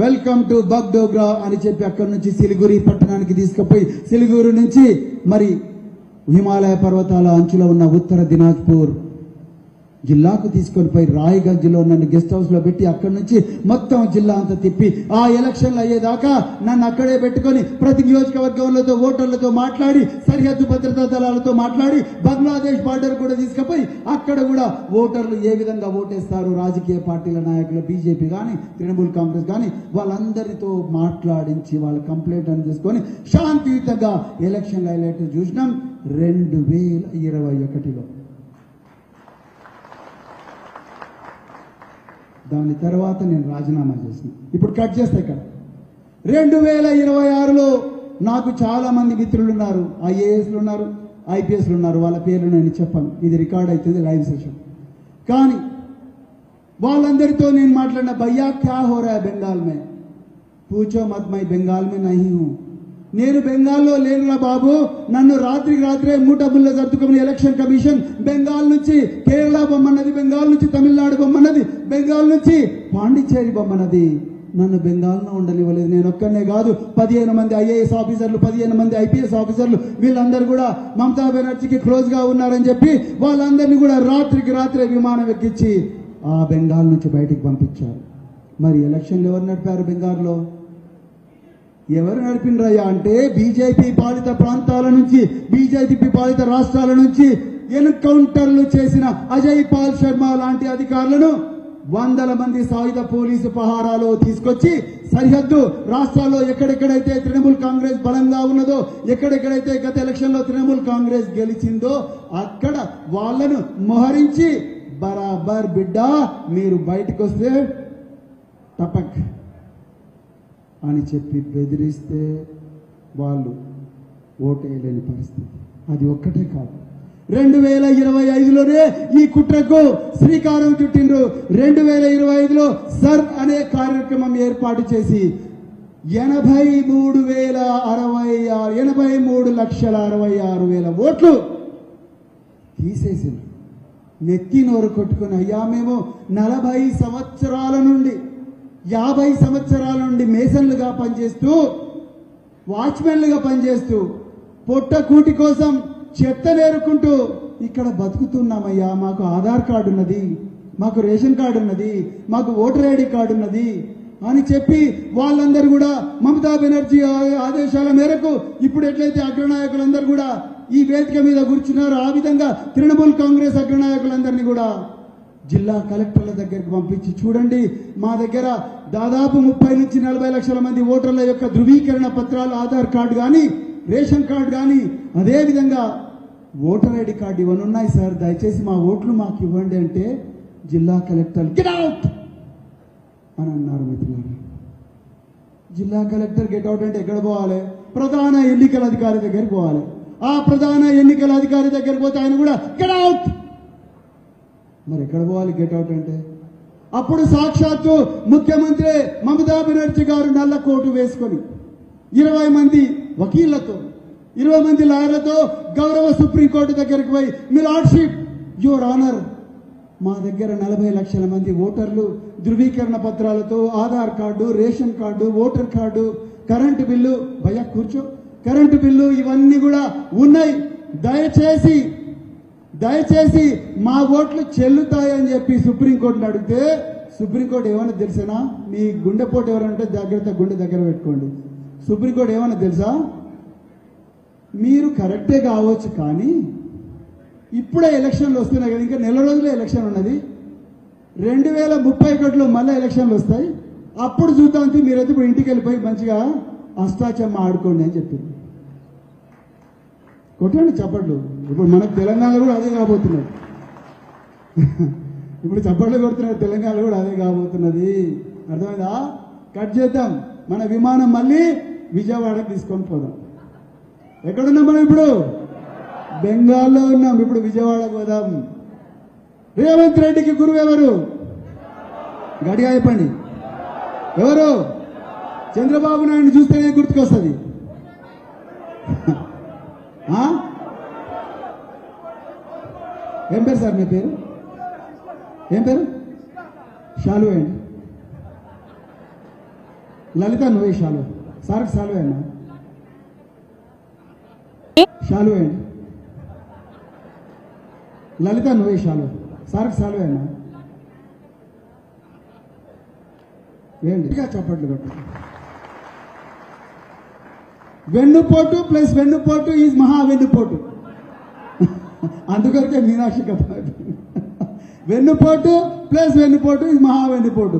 welcome to Bagdogra అని చెప్పి అక్కడి నుంచి సిలిగురి పట్టణానికి తీసుకుపోయి సిలిగురి నుంచి మరి హిమాలయ పర్వతాల అంచులో ఉన్న ఉత్తర దినాజ్పూర్ జిల్లాకు తీసుకొని పోయి రాయ్గంజ్లో నన్ను గెస్ట్ హౌస్ లో పెట్టి అక్కడి నుంచి మొత్తం జిల్లా అంతా తిప్పి ఆ ఎలక్షన్లు అయ్యేదాకా నన్ను అక్కడే పెట్టుకొని ప్రతి నియోజకవర్గంలో ఓటర్లతో మాట్లాడి సరిహద్దు భద్రతా దళాలతో మాట్లాడి బంగ్లాదేశ్ బార్డర్ కూడా తీసుకుపోయి అక్కడ కూడా ఓటర్లు ఏ విధంగా ఓటేస్తారు, రాజకీయ పార్టీల నాయకులు బీజేపీ కానీ తృణమూల్ కాంగ్రెస్ కానీ వాళ్ళందరితో మాట్లాడించి వాళ్ళ కంప్లైంట్ అని తీసుకొని శాంతియుతంగా ఎలక్షన్ హైలైట్ చూసినాం 2021లో. దాని తర్వాత నేను రాజీనామా చేసిన. ఇప్పుడు కట్ చేస్తే ఇక్కడ 2026లో నాకు చాలా మంది మిత్రులు ఉన్నారు, ఐఏఎస్లు ఉన్నారు, ఐపీఎస్లు ఉన్నారు. వాళ్ళ పేర్లు నేను చెప్పను, ఇది రికార్డ్ అవుతుంది లైవ్ సెషన్. కానీ వాళ్ళందరితో నేను మాట్లాడిన భయ్యా క్యా హో రా బెంగాల్ మే పూచో మత్ my Bengal May Nahi who, నేను బెంగాల్లో లేనురా బాబు, నన్ను రాత్రికి రాత్రే మూటబుల్ల సర్దుకుని ఎలక్షన్ కమిషన్ బెంగాల్ నుంచి కేరళ బొమ్మన్నది, బెంగాల్ నుంచి తమిళనాడు బొమ్మన్నది, బెంగాల్ నుంచి పాండిచ్చేరి బొమ్మన్నది, నన్ను బెంగాల్లో ఉండనివ్వలేదు. నేను ఒక్కనే కాదు, 15 మంది ఐఏఎస్ ఆఫీసర్లు, 15 మంది ఐపీఎస్ ఆఫీసర్లు, వీళ్ళందరూ కూడా మమతా బెనర్జీకి క్లోజ్ గా ఉన్నారని చెప్పి వాళ్ళందరినీ కూడా రాత్రికి రాత్రే విమానం ఎక్కించి ఆ బెంగాల్ నుంచి బయటికి పంపించారు. మరి ఎలక్షన్లు ఎవరు నడిపారు బెంగాల్లో? ఎవరు నడిపినరయ్యా అంటే బీజేపీ పాలిత ప్రాంతాల నుంచి, బీజేపీ పాలిత రాష్ట్రాల నుంచి ఎన్కౌంటర్లు చేసిన అజయ్ పాల్ శర్మ లాంటి అధికారులను 100 మంది సాయుధ పోలీసు పహారాలో తీసుకొచ్చి సరిహద్దు రాష్ట్రాల్లో ఎక్కడెక్కడైతే తృణమూల్ కాంగ్రెస్ బలంగా ఉన్నదో, ఎక్కడెక్కడైతే గత ఎలక్షన్ లో తృణమూల్ కాంగ్రెస్ గెలిచిందో అక్కడ వాళ్లను మోహరించి బరాబర్ బిడ్డ మీరు బయటకు వస్తే టపక్ అని చెప్పి బెదిరిస్తే వాళ్ళు ఓటేయలేని పరిస్థితి. అది ఒక్కటే కాదు, 2025లోనే ఈ కుట్రకు శ్రీకారం చుట్టిండ్రు. 2025లో సర్ అనే కార్యక్రమం ఏర్పాటు చేసి 83,66,000 ఓట్లు తీసేసింది. నెత్తి నోరు కొట్టుకుని అయ్యా మేము 40 సంవత్సరాల నుండి 50 సంవత్సరాల నుండి మేసన్లుగా పనిచేస్తూ, వాచ్మెన్లుగా పనిచేస్తూ, పొట్ట కూటి కోసం చెత్త నేరుకుంటూ ఇక్కడ బతుకుతున్నామయ్యా. మాకు ఆధార్ కార్డు ఉన్నది, మాకు రేషన్ కార్డు ఉన్నది, మాకు ఓటర్ ఐడి కార్డు ఉన్నది అని చెప్పి వాళ్ళందరూ కూడా మమతా బెనర్జీ ఆదేశాల మేరకు ఇప్పుడు ఎట్లయితే అగ్రనాయకులందరూ కూడా ఈ వేదిక మీద కూర్చున్నారు, ఆ విధంగా తృణమూల్ కాంగ్రెస్ అగ్రనాయకులందరినీ కూడా జిల్లా కలెక్టర్ల దగ్గరికి పంపించి చూడండి, మా దగ్గర దాదాపు 30 నుంచి 40 లక్షల మంది ఓటర్ల యొక్క ధృవీకరణ పత్రాలు, ఆధార్ కార్డు కానీ, రేషన్ కార్డు కానీ, అదేవిధంగా ఓటర్ ఐడి కార్డు ఇవన్నీ ఉన్నాయి సార్, దయచేసి మా ఓట్లు మాకు ఇవ్వండి అంటే జిల్లా కలెక్టర్ గెట్ అవుట్ అని అన్నారు. మిత్రులారా, జిల్లా కలెక్టర్ గెట్ అవుట్ అంటే ఎక్కడ పోవాలి? ప్రధాన ఎన్నికల అధికారి దగ్గరికి పోవాలి. ఆ ప్రధాన ఎన్నికల అధికారి దగ్గరికి పోతే ఆయన కూడా గెట్ అవుట్. మరి ఎక్కడ పోవాలి గెట్ అవుట్ అంటే? అప్పుడు సాక్షాత్తు ముఖ్యమంత్రి మమతా బెనర్జీ గారు నల్ల కోటు వేసుకొని 20 మంది వకీళ్లతో, 20 మంది లాయర్లతో గౌరవ సుప్రీంకోర్టు దగ్గరికి పోయి, మీ లార్డ్షిప్ యువర్ ఆనర్, మా దగ్గర 40 లక్షల మంది ఓటర్లు ధృవీకరణ పత్రాలతో, Aadhaar card, ration card, voter card, current bill, భయ్యా కూర్చో, కరెంటు బిల్లు ఇవన్నీ కూడా ఉన్నాయి, దయచేసి మా ఓట్లు చెల్లుతాయని చెప్పి సుప్రీంకోర్టుని అడిగితే సుప్రీంకోర్టు ఏమన్నా తెలిసినా, మీ గుండెపోటు ఎవరంటే జాగ్రత్త గుండె దగ్గర పెట్టుకోండి. సుప్రీంకోర్టు ఏమన్నా తెలుసా? మీరు కరెక్టే కావచ్చు కానీ ఇప్పుడే ఎలక్షన్లు వస్తున్నాయి కదా, ఇంకా నెల రోజులే ఎలక్షన్ ఉన్నది, 2031లో మళ్ళీ ఎలక్షన్లు వస్తాయి, అప్పుడు చూద్దాం. మీరైతే ఇప్పుడు ఇంటికి వెళ్ళిపోయి మంచిగా అష్టాచమ్మ ఆడుకోండి అని చెప్పింది. కొట్టండి చప్పట్లు. ఇప్పుడు మనకు తెలంగాణలో కూడా అదే కాబోతున్నది. ఇప్పుడు చప్పట్లు కొడుతున్నారు, తెలంగాణలో కూడా అదే కాబోతున్నది. అర్థమైందా? కట్ చేద్దాం. మన విమానం మళ్ళీ విజయవాడకి తీసుకొని పోదాం. ఎక్కడున్నాం మనం ఇప్పుడు? బెంగాల్లో ఉన్నాం. ఇప్పుడు విజయవాడకు పోదాం. రేవంత్ రెడ్డికి గురువు ఎవరు? గట్టిగా చెప్పండి. ఎవరు? చంద్రబాబు నాయుడు చూస్తేనే గుర్తుకొస్తుంది. ఏం పేరు సార్ మీ పేరు? ఏం పేరు? షాలు అండి. లలిత నువ్వే షాలు. సార్కి షాలు అన్నా. షాలు అండి. లలిత నువ్వే షాలు. సార్కి షాలు అన్నా. ఏంటి చప్పట్లు కొట్టు. వెన్నుపోటు ప్లస్ వెన్నుపోటు ఈజ్ మహా వెన్నుపోటు. అందుకొరకే మీనాక్షి కథ. వెన్నుపోటు ప్లస్ వెన్నుపోటు ఈజ్ మహా వెన్నుపోటు.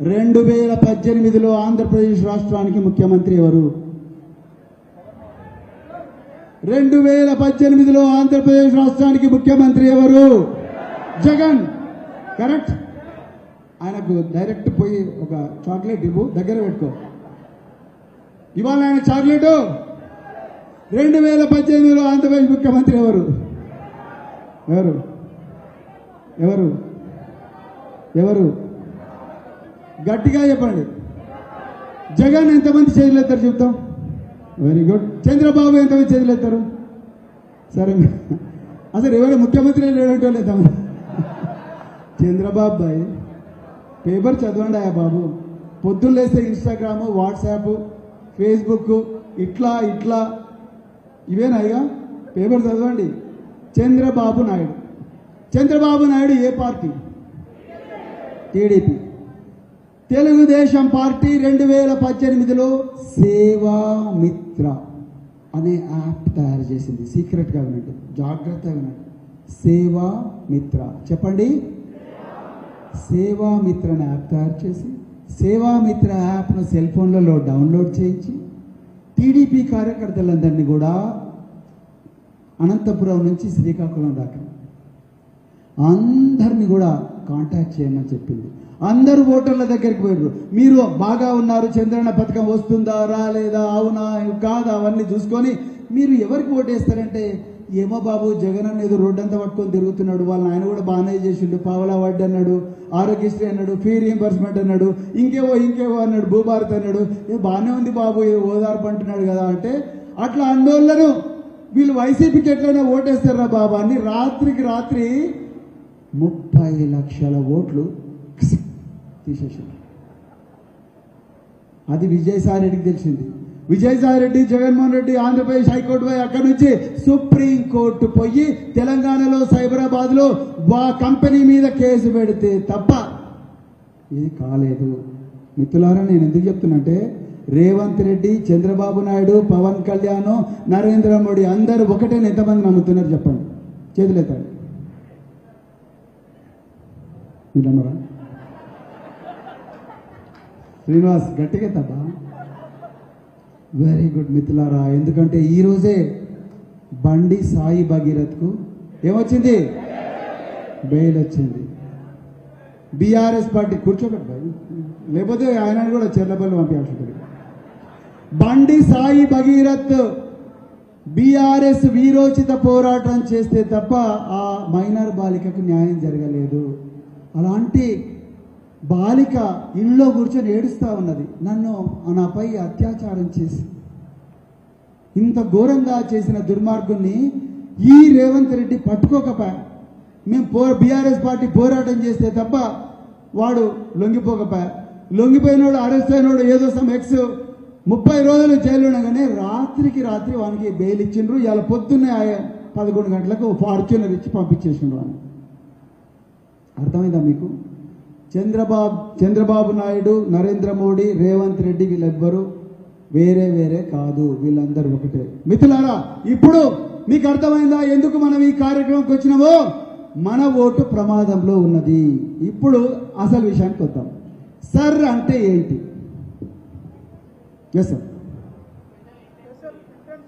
2018లో ఆంధ్రప్రదేశ్ రాష్ట్రానికి ముఖ్యమంత్రి ఎవరు? 2018లో ఆంధ్రప్రదేశ్ రాష్ట్రానికి ముఖ్యమంత్రి ఎవరు? జగన్. కరెక్ట్. ఆయనకు డైరెక్ట్ పోయి ఒక చాక్లెట్ ఇవ్వు, దగ్గర పెట్టుకో. ఇవాళ ఆయన చాక్లెట్. 2018లో ఆంధ్రప్రదేశ్ ముఖ్యమంత్రి ఎవరు? ఎవరు? ఎవరు? ఎవరు? గట్టిగా చెప్పండి. జగన్ ఎంతమంది చేతులు ఎత్తారు చెప్తాం? Very good. చంద్రబాబు ఎంతమంది చేతులు ఎత్తారు? సరే, అసలు ఎవరు ముఖ్యమంత్రి లేడంటో లేదా? చంద్రబాబు బాయ్ పేపర్ చదవండి అయ్యా బాబు. పొద్దున్న లేస్తే ఇన్స్టాగ్రాము, వాట్సాప్, ఫేస్బుక్, ఇట్లా ఇట్లా ఇవేనాయిగా. పేపర్ చదవండి. చంద్రబాబు నాయుడు. చంద్రబాబు నాయుడు ఏ పార్టీ? టీడీపీ. తెలుగుదేశం పార్టీ 2018లో సేవామిత్ర అనే యాప్ తయారు చేసింది. సీక్రెట్గా వినండి, జాగ్రత్తగా వినండి. సేవామిత్ర చెప్పండి. సేవామిత్ర అనే యాప్ తయారు చేసి సేవామిత్ర యాప్ను సెల్ ఫోన్లలో డౌన్లోడ్ చేయించి టీడీపీ కార్యకర్తలందరినీ కూడా అనంతపురం నుంచి శ్రీకాకుళం దాకా అందరినీ కూడా కాంటాక్ట్ చేయమని చెప్పింది. అందరూ ఓటర్ల దగ్గరికి పోయారు. మీరు బాగా ఉన్నారు, చంద్రన్న పథకం వస్తుందా రాలేదా, అవునా కాదా, అవన్నీ చూసుకొని మీరు ఎవరికి ఓటేస్తారంటే, ఏమో బాబు జగన్ అన్న ఏదో రోడ్డు అంతా పట్టుకొని తిరుగుతున్నాడు, వాళ్ళ ఆయన కూడా బాగానే చేసిండు, పావలా వడ్డీ అన్నాడు, ఆరోగ్యశ్రీ అన్నాడు, ఫీ రీఎంబర్స్మెంట్ అన్నాడు, ఇంకేవో అన్నాడు, భూభారత్ అన్నాడు, బాగానే ఉంది బాబు ఓదార్పు అంటున్నాడు కదా అంటే, అట్లా అన్నోళ్ళను వీళ్ళు వైసీపీకి ఎట్లయినా ఓటేస్తారా బాబా అని రాత్రికి రాత్రి 30 లక్షల ఓట్లు తీసేసారు. అది విజయసాయి రెడ్డికి తెలిసింది. విజయసాయి రెడ్డి, జగన్మోహన్ రెడ్డి ఆంధ్రప్రదేశ్ హైకోర్టు పోయి అక్కడి నుంచి సుప్రీంకోర్టు పోయి తెలంగాణలో సైబరాబాద్లో కంపెనీ మీద కేసు పెడితే తప్ప ఇది కాలేదు. మిత్రులారా, నేను ఎందుకు చెప్తున్నంటే, రేవంత్ రెడ్డి, చంద్రబాబు నాయుడు, పవన్ కళ్యాణ్, నరేంద్ర మోడీ అందరూ ఒకటే. ఎంతమంది నమ్ముతున్నారు చెప్పండి? చేతులెత్తండి. మీరు నమ్మరా? శ్రీనివాస్ గట్టిగా తప్ప. వెరీ గుడ్ మిత్రులారా. ఎందుకంటే ఈరోజే బండి సాయి భగీరథ్కు ఏమొచ్చింది? బెయిల్ వచ్చింది. బీఆర్ఎస్ పార్టీ కూర్చోబెట్టారు, లేకపోతే ఆయన కూడా చెర్లపల్లి పంపించాల్సి ఉంటుంది. బండి సాయి భగీరథ్ బీఆర్ఎస్ వీరోచిత పోరాటం చేస్తే తప్ప ఆ మైనర్ బాలికకు న్యాయం జరగలేదు. అలాంటి బాలిక ఇళ్ళలో కూర్చొని ఏడుస్తూ ఉన్నది. నన్ను నాపై అత్యాచారం చేసి ఇంత ఘోరంగా చేసిన దుర్మార్గుణ్ణి ఈ రేవంత్ రెడ్డి పట్టుకోకపోయా. మేము బీఆర్ఎస్ పార్టీ పోరాటం చేస్తే తప్ప వాడు లొంగిపోకపోయా. లొంగిపోయినోడు, అరెస్ట్ అయినోడు ఏదో సమ్ ఎక్స్ 30 రోజులు జైలు ఉండగానే రాత్రికి రాత్రి వానికి బెయిల్ ఇచ్చిండ్రు. ఇవాళ పొద్దున్నే 11 గంటలకు ఫార్చ్యూనర్ ఇచ్చి పంపించేసిండ్రు వాడిని. అర్థమైందా మీకు? చంద్రబాబు నాయుడు, నరేంద్ర మోడీ, రేవంత్ రెడ్డి వీళ్ళెవ్వరూ వేరే కాదు, వీళ్ళందరూ ఒకటే. మిత్రులారా, ఇప్పుడు మీకు అర్థమైందా ఎందుకు మనం ఈ కార్యక్రమంకి వచ్చినామో? మన ఓటు ప్రమాదంలో ఉన్నది. ఇప్పుడు అసలు విషయానికి వద్దాం. సర్ అంటే ఏంటి? Yes sir.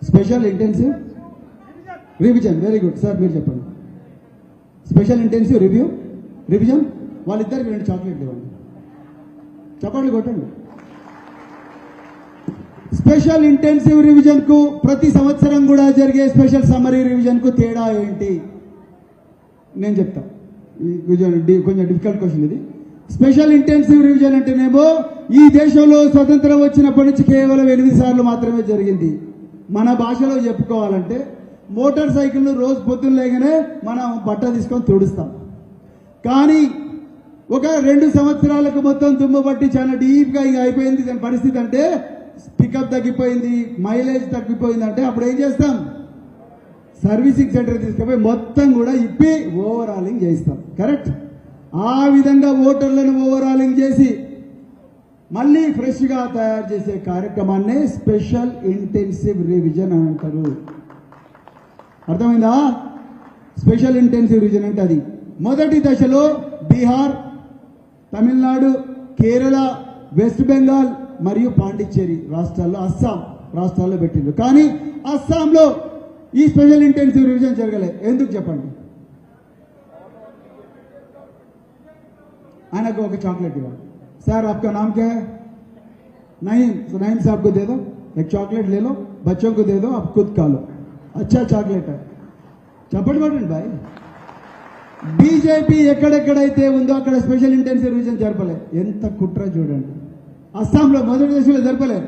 Special intensive revision, very good sir, మీరు చెప్పండి. స్పెషల్ ఇంటెన్సివ్ రివిజన్ వాళ్ళిద్దరికి 2 చాక్లెట్లు ఇవ్వండి, చప్పట్లు కొట్టండి. స్పెషల్ ఇంటెన్సివ్ రివిజన్ కు ప్రతి సంవత్సరం కూడా జరిగే స్పెషల్ సమ్మరీ రివిజన్ కు తేడా ఏంటి నేను చెప్తా. కొంచెం డిఫికల్ట్ క్వశ్చన్ ఇది. స్పెషల్ ఇంటెన్సివ్ రివిజన్ అంటేనేమో ఈ దేశంలో స్వతంత్రం వచ్చినప్పటి నుంచి కేవలం 8 సార్లు మాత్రమే జరిగింది. మన భాషలో చెప్పుకోవాలంటే మోటార్ సైకిల్ రోజు పొద్దున్న లేగానే మనం బట్ట తీసుకొని తుడుస్తాం. కానీ ఒక 2 సంవత్సరాలకు మొత్తం దుమ్ము పట్టి చాలా డీప్గా ఇంకా అయిపోయింది దాని పరిస్థితి, అంటే పికప్ తగ్గిపోయింది, మైలేజ్ తగ్గిపోయింది, అంటే అప్పుడు ఏం చేస్తాం? సర్వీసింగ్ సెంటర్ తీసుకుపోయి మొత్తం కూడా ఇప్పి ఓవరాలింగ్ చేయిస్తాం. కరెక్ట్? ఆ విధంగా ఓటర్లను ఓవరాలింగ్ చేసి మళ్ళీ ఫ్రెష్గా తయారు చేసే కార్యక్రమాన్ని స్పెషల్ ఇంటెన్సివ్ రివిజన్ అని అంటారు. అర్థమైందా? స్పెషల్ ఇంటెన్సివ్ రివిజన్ అంటే అది. మొదటి దశలో బీహార్, తమిళనాడు, కేరళ, వెస్ట్ బెంగాల్ మరియు పాండిచ్చేరి రాష్ట్రాల్లో, అస్సాం రాష్ట్రాల్లో పెట్టిండ్రు. కానీ అస్సాంలో ఈ స్పెషల్ ఇంటెన్సివ్ రివిజన్ జరగలేదు. ఎందుకు చెప్పండి? ఆయనకు ఒక చాక్లెట్ ఇవ్వాలి. సార్ आपका नाम क्या है? नईम साहब को दे दो, एक चॉकलेट ले लो, बच्चों को दे दो, आप खुद खा लो, अच्छा चॉकलेट है. చప్పటి కొట్టండి బాయ్. బీజేపీ ఎక్కడెక్కడైతే ఉందో అక్కడ స్పెషల్ ఇంటెన్సివ్ రివిజన్ జరపలేదు. ఎంత కుట్ర చూడండి. అస్సాంలో మొదటి దశలో జరపలేదు.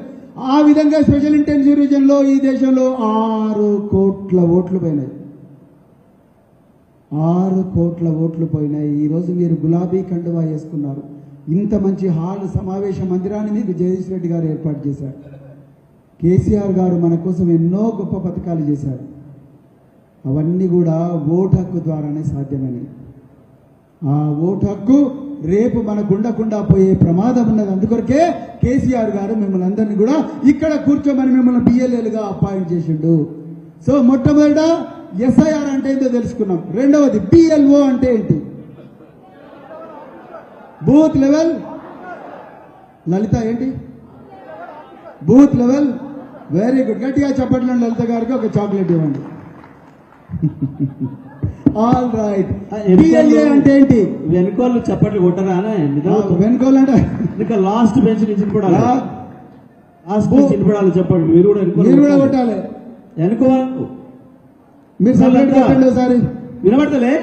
ఆ విధంగా స్పెషల్ ఇంటెన్సివ్ రివిజన్ లో ఈ దేశంలో 6 కోట్ల ఓట్లు పోయినాయి. 6 కోట్ల ఓట్లు పోయినాయి. ఈరోజు మీరు గులాబీ కండువా వేసుకున్నారు. ఇంత మంచి హాల్, సమావేశ మందిరాన్ని మీకు జగదీష్ రెడ్డి గారు ఏర్పాటు చేశారు. కేసీఆర్ గారు మన కోసం ఎన్నో గొప్ప పథకాలు చేశారు. అవన్నీ కూడా ఓటు హక్కు ద్వారానే సాధ్యమైనవి. ఆ ఓటు హక్కు రేపు మనకు ఉండకుండా పోయే ప్రమాదం ఉన్నది. అందుకొరకే కేసీఆర్ గారు మిమ్మల్ని అందరినీ కూడా ఇక్కడ కూర్చోమని మిమ్మల్ని బిఎల్ఏలుగా అపాయింట్ చేసిండు. సో మొట్టమొదట ఎస్ఐఆర్ అంటే ఏంటో తెలుసుకున్నాం. రెండవది బిఎల్ఓ అంటే ఏంటి? Booth level. లలిత ఏంటి? Booth level. వెరీ గుడ్, గట్టిగా చెప్పట్లేదు. లలిత గారికి ఒక చాక్లెట్ ఇవ్వండి. All right. బిఎల్ఏ అంటే ఏంటి? వెనుకోళ్ళు చప్పట్లు కొట్టరా? వెనుకోలు అంటే ఇంకా లాస్ట్ బెంచ్ నుంచి కూడా లాస్ట్ బెంచ్ నిలబడాలి. చెప్పండి. మీరు కూడా కొట్టాలి. వెనుకో మీరు సపరేట్ కొట్టండి ఒకసారి. వినబడతలే?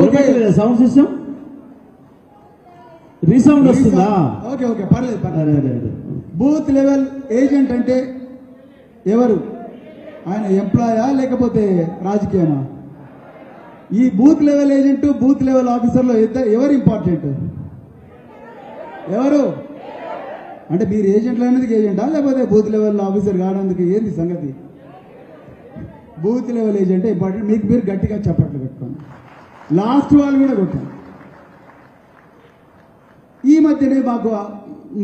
ఓకే, సౌండ్ సిస్టమ్ రీసౌండ్ వస్తుందా? ఓకే ఓకే, పర్లేదు. బూత్ లెవెల్ ఏజెంట్ అంటే ఎవరు? ఆయన ఎంప్లాయా లేకపోతే రాజకీయమా? ఈ booth level agent, booth level ఆఫీసర్లో ఎవరు ఇంపార్టెంట్? ఎవరు? అంటే మీరు ఏజెంట్లు అనేది ఏజెంటా లేకపోతే బూత్ లెవెల్ ఆఫీసర్ కానందుకు ఏంది సంగతి? Booth level agent important. మీకు మీరు గట్టిగా చప్పట్లు పెట్టుకోండి. లాస్ట్ వాళ్ళు కూడా కొట్టాం. ఈ మధ్యనే మాకు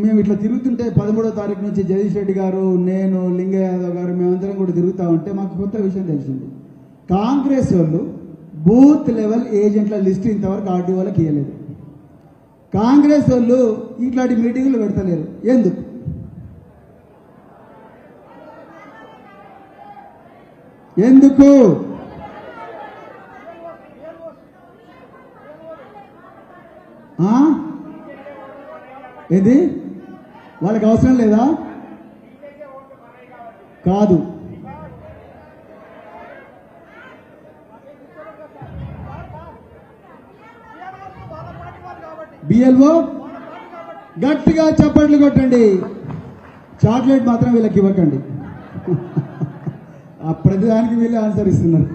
మేము ఇట్లా తిరుగుతుంటే 13వ తారీఖు నుంచి జగదీష్ రెడ్డి గారు, నేను, లింగయ్య యాదవ్ గారు మేమందరం కూడా తిరుగుతూ ఉంటే మాకు కొత్త విషయం తెలిసింది. కాంగ్రెస్ వాళ్ళు బూత్ లెవెల్ ఏజెంట్ల లిస్ట్ ఇంతవరకు ఆర్డీ వాళ్ళకి ఇవ్వలేదు. కాంగ్రెస్ వాళ్ళు ఇట్లాంటి మీటింగ్లు పెడతలేరు. ఎందుకు? ఎందుకు? ఏది? వాళ్ళకి అవసరం లేదా? కాదు. బిఎల్ఓ గట్టిగా చప్పట్లు కొట్టండి. చాక్లెట్ మాత్రం వీళ్ళకి ఇవ్వకండి. ఆ ప్రతిదానికి వీళ్ళే ఆన్సర్ ఇస్తున్నారు.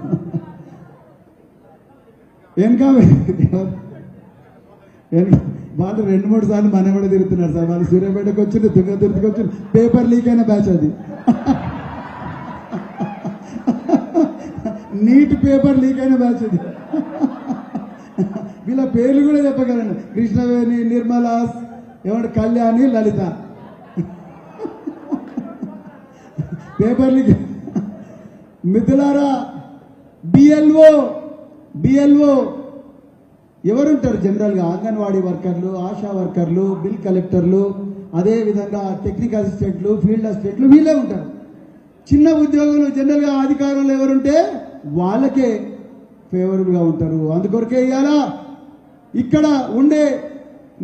వాళ్ళు 2-3 సార్లు మన కూడా తిరుగుతున్నారు సార్. వాళ్ళు సూర్యాపేటకు వచ్చింది, తుంగతుర్తికి వచ్చింది. పేపర్ లీక్ అయిన బ్యాచ్ అది. నీట్ పేపర్ లీక్ అయిన బ్యాచ్ అది. వీళ్ళ పేర్లు కూడా చెప్పగలండి. కృష్ణవేణి, నిర్మలా, ఏమంటే కళ్యాణి, లలిత. Paper leak. మిత్రులారా, బిఎల్ఓ ఎవరుంటారు? జనరల్గా అంగన్వాడీ వర్కర్లు, ఆశా వర్కర్లు, బిల్ కలెక్టర్లు, అదే విధంగా టెక్నికల్ అసిస్టెంట్లు, ఫీల్డ్ అసిస్టెంట్లు వీళ్ళే ఉంటారు. చిన్న ఉద్యోగులు జనరల్ గా అధికారులు ఎవరుంటే వాళ్ళకే ఫేవరబుల్ గా ఉంటారు. అందుకొరకే ఇవాళ ఇక్కడ ఉండే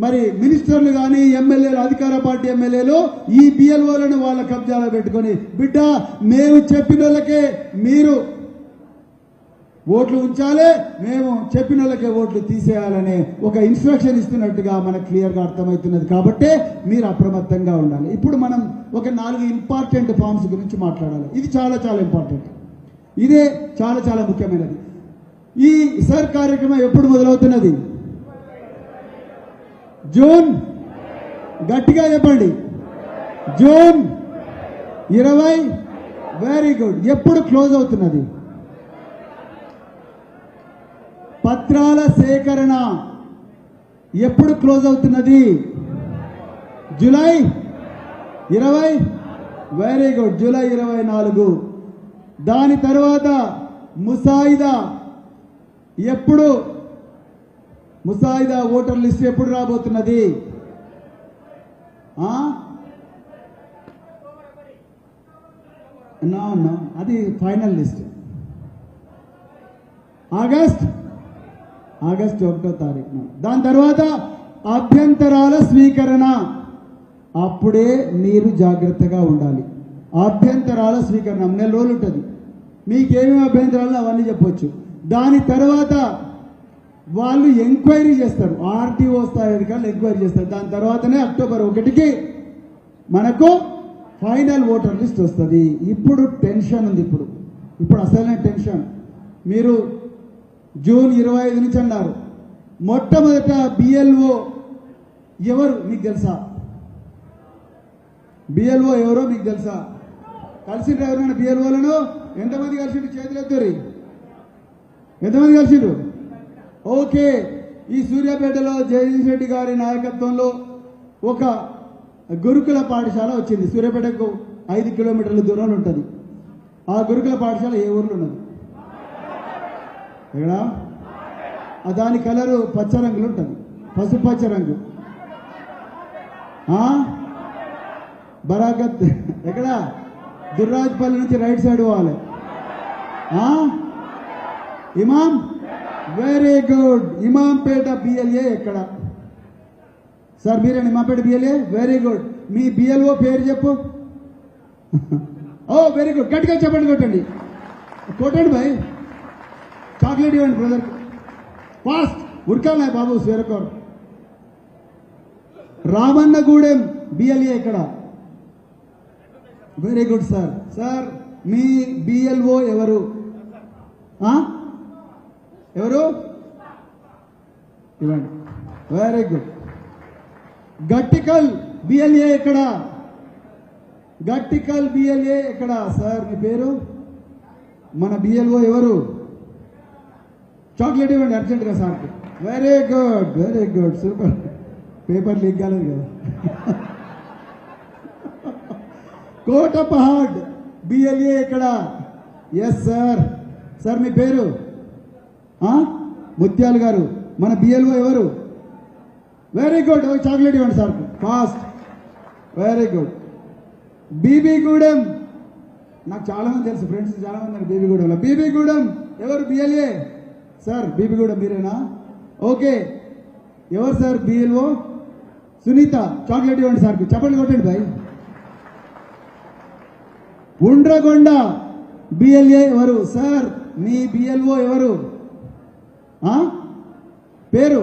మరి మినిస్టర్లు కానీ ఎమ్మెల్యేలు, అధికార పార్టీ ఎమ్మెల్యేలు ఈ బిఎల్ఓలను వాళ్ళ కబ్జాలో పెట్టుకొని, బిడ్డ మేము చెప్పిన వాళ్ళకే మీరు ఓట్లు ఉంచాలి, మేము చెప్పిన వాళ్ళకే ఓట్లు తీసేయాలనే ఒక ఇన్స్ట్రక్షన్ ఇస్తున్నట్టుగా మనకు క్లియర్ గా అర్థమవుతున్నది. కాబట్టి మీరు అప్రమత్తంగా ఉండాలి. ఇప్పుడు మనం ఒక 4 ఇంపార్టెంట్ ఫార్మ్స్ గురించి మాట్లాడాలి. ఇది చాలా చాలా ఇంపార్టెంట్, ఇదే చాలా చాలా ముఖ్యమైనది. ఈ సర్ కార్యక్రమం ఎప్పుడు మొదలవుతున్నది? జూన్, గట్టిగా చెప్పండి, జూన్ 20. Very good. ఎప్పుడు క్లోజ్ అవుతున్నది? పత్రాల సేకరణ ఎప్పుడు క్లోజ్ అవుతున్నది? జూలై 20. Very good, July 24. దాని తర్వాత ముసాయిదా ఎప్పుడు? ముసాయిదా ఓటర్ లిస్ట్ ఎప్పుడు రాబోతున్నది? అది ఫైనల్ లిస్ట్ ఆగస్ట్ 1వ తారీఖున. దాని తర్వాత అభ్యంతరాల స్వీకరణ. అప్పుడే మీరు జాగ్రత్తగా ఉండాలి. అభ్యంతరాల స్వీకరణ 4 రోజులు ఉంటుంది. మీకేమేమి అభ్యంతరాలు అవన్నీ చెప్పొచ్చు. దాని తర్వాత వాళ్ళు ఎంక్వైరీ చేస్తారు, ఆర్టీఓ స్థాయి అధికారులు ఎంక్వైరీ చేస్తారు. దాని తర్వాతనే అక్టోబర్ 1కి మనకు ఫైనల్ ఓటర్ లిస్ట్ వస్తుంది. ఇప్పుడు టెన్షన్ ఉంది, ఇప్పుడు అసలైన టెన్షన్. మీరు జూన్ 25 నుంచి అన్నారు. మొట్టమొదట బిఎల్ఓ ఎవరు మీకు తెలుసా? బిఎల్ఓ ఎవరో మీకు తెలుసా? కలిసిండ్రు ఎవరైనా బిఎల్ఓలను? ఎంతమంది కలిసిండ్రు? చేతులు ఎత్తురి. ఎంతమంది కలిసిండ్రు? ఓకే. ఈ సూర్యాపేటలో జగదీష్ రెడ్డి గారి నాయకత్వంలో ఒక గురుకుల పాఠశాల వచ్చింది. సూర్యాపేటకు 5 కిలోమీటర్ల దూరంలో ఉంటుంది. ఆ గురుకుల పాఠశాల ఏ ఊర్లో ఉన్నది? ఎక్కడ? దాని కలరు పచ్చ రంగులో ఉంటుంది, పసుపచ్చ రంగు. బరాకత్ ఎక్కడ? దుర్రాజ్పల్లి నుంచి రైట్ సైడ్ పోవాలి. Imam, very good. Imampet BLA ఎక్కడ? సార్ మీరేనా ఇమాంపేట బిఎల్ఏ? Very good. మీ బిఎల్ఓ పేరు చెప్పు. ఓ వెరీ గుడ్, గట్టిగా చెప్పండి, కొట్టండి భాయ్. చాక్లెట్ ఇవ్వండి బ్రదర్, ఫాస్ట్ ఉరకాలి బాబు. స్వేరకోర్ రామన్నగూడెం బిఎల్ఏ ఎక్కడ? Very good sir. సార్ మీ బిఎల్ఓ ఎవరు? ఎవరు? ఇవ్వండి. Very good. గట్టికల్ బిఎల్ఏ ఎక్కడ? గట్టికల్ బిఎల్ఏ ఎక్కడ? సార్ మీ పేరు? మన బిఎల్ఓ ఎవరు? చాక్లెట్ ఇవ్వండి అర్జెంట్గా సార్కి. Very good, very good, super. Paper leak కాలేదు కదా. కోటపహాడ్ బిఎల్ఏ ఎక్కడ? Yes sir. సార్ మీ పేరు? ముత్యాలు గారు. మన బిఎల్ఓ ఎవరు? Very good. చాక్లెట్ ఇవ్వండి sir, fast. Very good. Bibigudem, నాకు చాలా మంది తెలుసు, ఫ్రెండ్స్ చాలా మంది బీబీగూడెంలో. బీబీగూడెం ఎవరు బిఎల్ఏ? సార్ బీబీగూడెం మీరేనా? ఓకే. ఎవరు సార్ బిఎల్ఓ? సునీత. చాక్లెట్ ఇవ్వండి సార్కి, చెప్పండి, కొట్టండి భాయ్. ఉండ్రగొండ బిఎల్ఏ ఎవరు? సార్ మీ బిఎల్ఓ ఎవరు? పేరు?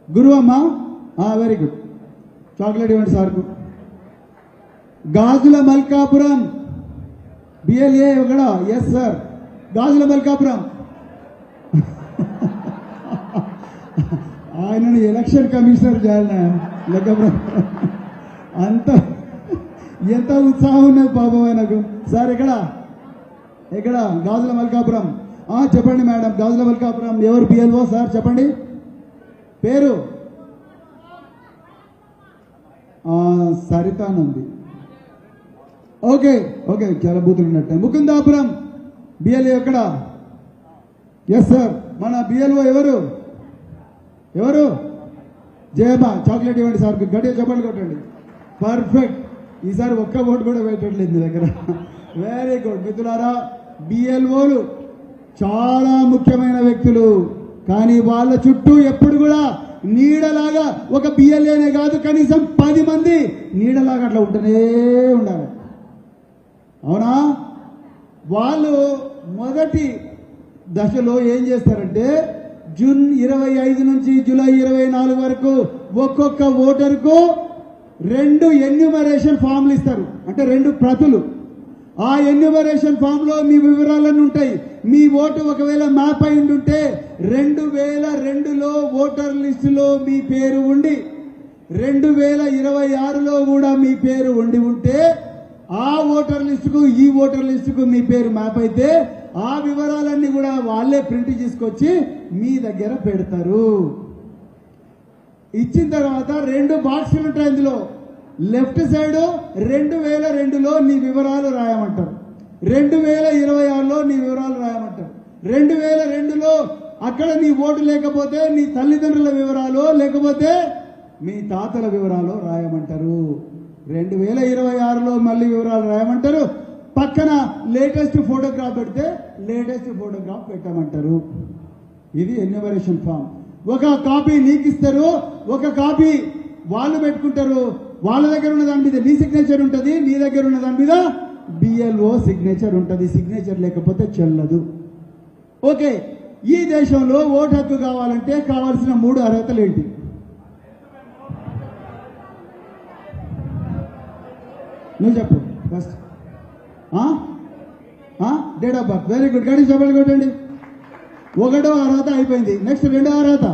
గురువమ్మ. Very good. చాక్లెట్ ఇవ్వండి సార్కు. గాజుల మల్కాపురం బిఎల్ఏ ఎక్కడ? Yes sir. గాజుల మల్కాపురం. ఆయనను ఎలక్షన్ కమిషనర్ చేయాలి లెక్కపురం. అంత ఎంత ఉత్సాహం ఉన్నది పాపం ఆయనకు. సార్ ఎక్కడ? గాజుల మల్కాపురం. చెప్పండి మేడం, గాజుల మల్కాపురం ఎవరు బిఎల్ఓ? సార్ చెప్పండి, పేరు? సరిత ఉంది. ఓకే ఓకే, చాలా బూతులు ఉన్నట్టు. ముకుందాపురం బిఎల్ఏ ఎక్కడ? Yes sir. మన బిఎల్ఓ ఎవరు? జయమ్మ. చాక్లెట్ ఇవ్వండి సార్, గట్టిగా చెప్పండి, కొట్టండి. పర్ఫెక్ట్. ఈసారి ఒక్క ఓటు కూడా పెట్టట్లేదు మీ దగ్గర. వెరీ గుడ్ మిత్రులారా. బిఎల్ఓలు చాలా ముఖ్యమైన వ్యక్తులు, కానీ వాళ్ళ చుట్టూ ఎప్పుడు కూడా నీడలాగా ఒక బిఎల్ఏనే కాదు కనీసం 10 మంది నీడలాగా అట్లా ఉంటూనే ఉండాలి. అవునా? వాళ్ళు మొదటి దశలో ఏం చేస్తారంటే జూన్ 25 నుంచి జూలై 24 వరకు ఒక్కొక్క ఓటర్కు 2 ఎన్యూమరేషన్ ఫామ్లు ఇస్తారు, అంటే 2 ప్రతులు. ఆ ఎన్యూమరేషన్ ఫామ్ లో మీ వివరాలన్నీ ఉంటాయి. మీ ఓటు ఒకవేళ మ్యాప్ అయి ఉంటే 2002లో ఓటర్ లిస్టులో మీ పేరు ఉండి 2026లో కూడా మీ పేరు ఉంటే ఆ ఓటర్ లిస్టుకు ఈ ఓటర్ లిస్టుకు మీ పేరు మ్యాప్ అయితే ఆ వివరాలన్నీ కూడా వాళ్ళే ప్రింట్ తీసుకొచ్చి మీ దగ్గర పెడతారు. ఇచ్చిన తర్వాత 2 బాక్సులు ఉంటాయి. అందులో లెఫ్ట్ సైడ్ 2002లో నీ వివరాలు రాయమంటారు, 2026లో నీ వివరాలు రాయమంటారు. 2002లో అక్కడ నీ ఓటు లేకపోతే నీ తల్లిదండ్రుల వివరాలు లేకపోతే మీ తాతల వివరాలు రాయమంటారు. 2026లో మళ్ళీ వివరాలు రాయమంటారు. పక్కన లేటెస్ట్ ఫోటోగ్రాఫ్ పెడితే లేటెస్ట్ ఫోటోగ్రాఫ్ పెట్టమంటారు. ఇది ఎన్యూమరేషన్ ఫామ్. ఒక కాపీ నీకు ఇస్తారు, ఒక కాపీ వాళ్ళు పెట్టుకుంటారు. వాళ్ళ దగ్గర ఉన్న దాని మీద నీ సిగ్నేచర్ ఉంటుంది, నీ దగ్గర ఉన్న దాని మీద బిఎల్ఓ సిగ్నేచర్ ఉంటుంది. సిగ్నేచర్ లేకపోతే చెల్లదు. ఓకే, ఈ దేశంలో ఓటు హక్కు కావాలంటే కావాల్సిన 3 అర్హతలు ఏంటి? నువ్వు చెప్పు first. Date of birth. Very good. గడి చెప్పలు కొట్టండి. 1వ అర్హత అయిపోయింది. నెక్స్ట్ 2వ అర్హత.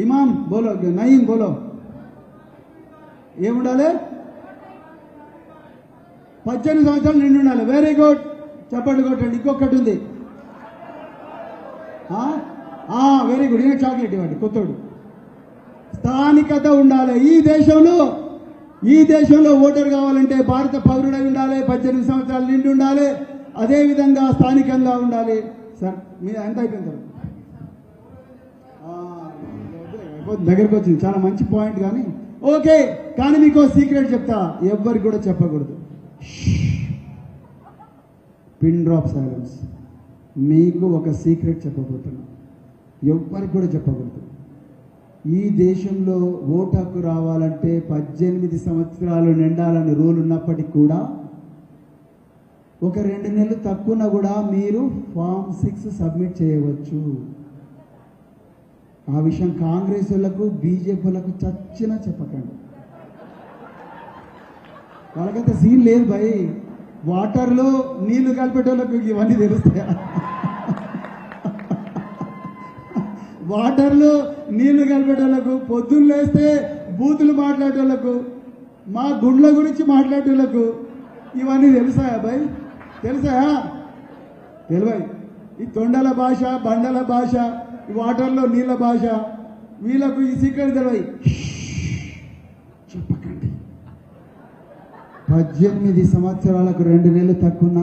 ఇమాం బోలో, నయీం బోలో. ఏముండాలి? 18 సంవత్సరాలు నిండి ఉండాలి. Very good. చెప్పండి కొట్టండి. ఇంకొకటి ఉంది. Very good. ఈయన చాక్లెట్ ఇవ్వండి కొత్తోడు. స్థానికత ఉండాలి. ఈ దేశంలో ఓటర్ కావాలంటే భారత పౌరుడై ఉండాలి, 18 సంవత్సరాలు నిండి ఉండాలి, అదేవిధంగా స్థానికంగా ఉండాలి. సార్ మీరు ఎంత అయిపోయింది? దగ్గరకు వచ్చింది. చాలా మంచి పాయింట్. కానీ ఓకే, కానీ మీకు సీక్రెట్ చెప్తా, ఎవ్వరికి కూడా చెప్పకూడదు. Pin drop silence. మీకు ఒక సీక్రెట్ చెప్పబోతున్నా, ఎవ్వరికి కూడా చెప్పకూడదు. ఈ దేశంలో ఓటు హక్కు రావాలంటే 18 సంవత్సరాలు నిండాలని రూల్ ఉన్నప్పటికీ కూడా ఒక 2 నెలలు తక్కువన కూడా మీరు ఫామ్ 6 సబ్మిట్ చేయవచ్చు. ఆ విషయం కాంగ్రెస్ వాళ్ళకు బీజేపీలకు చచ్చినా చెప్పకండి. వాళ్ళకంత సీన్ లేదు భయ్. వాటర్లో నీళ్లు కలిపేటోళ్ళకు ఇవన్నీ తెలుస్తాయా? వాటర్లో నీళ్లు కలిపేటోళ్లకు, పొద్దున్న లేస్తే బూతులు మాట్లాడేటోళ్లకు, మా గుండ్ల గురించి మాట్లాడేటోళ్లకు ఇవన్నీ తెలుసా భయ్? తెలుసా? తెలివాయి. ఈ తొండల భాష, బండల భాష, వాటర్లో నీళ్ళ భాష, వీళ్ళకు ఈ సీక్రెట్ తెలివాయి. చెప్పకండి. 18 సంవత్సరాలకు 2 నెలలు తక్కువ,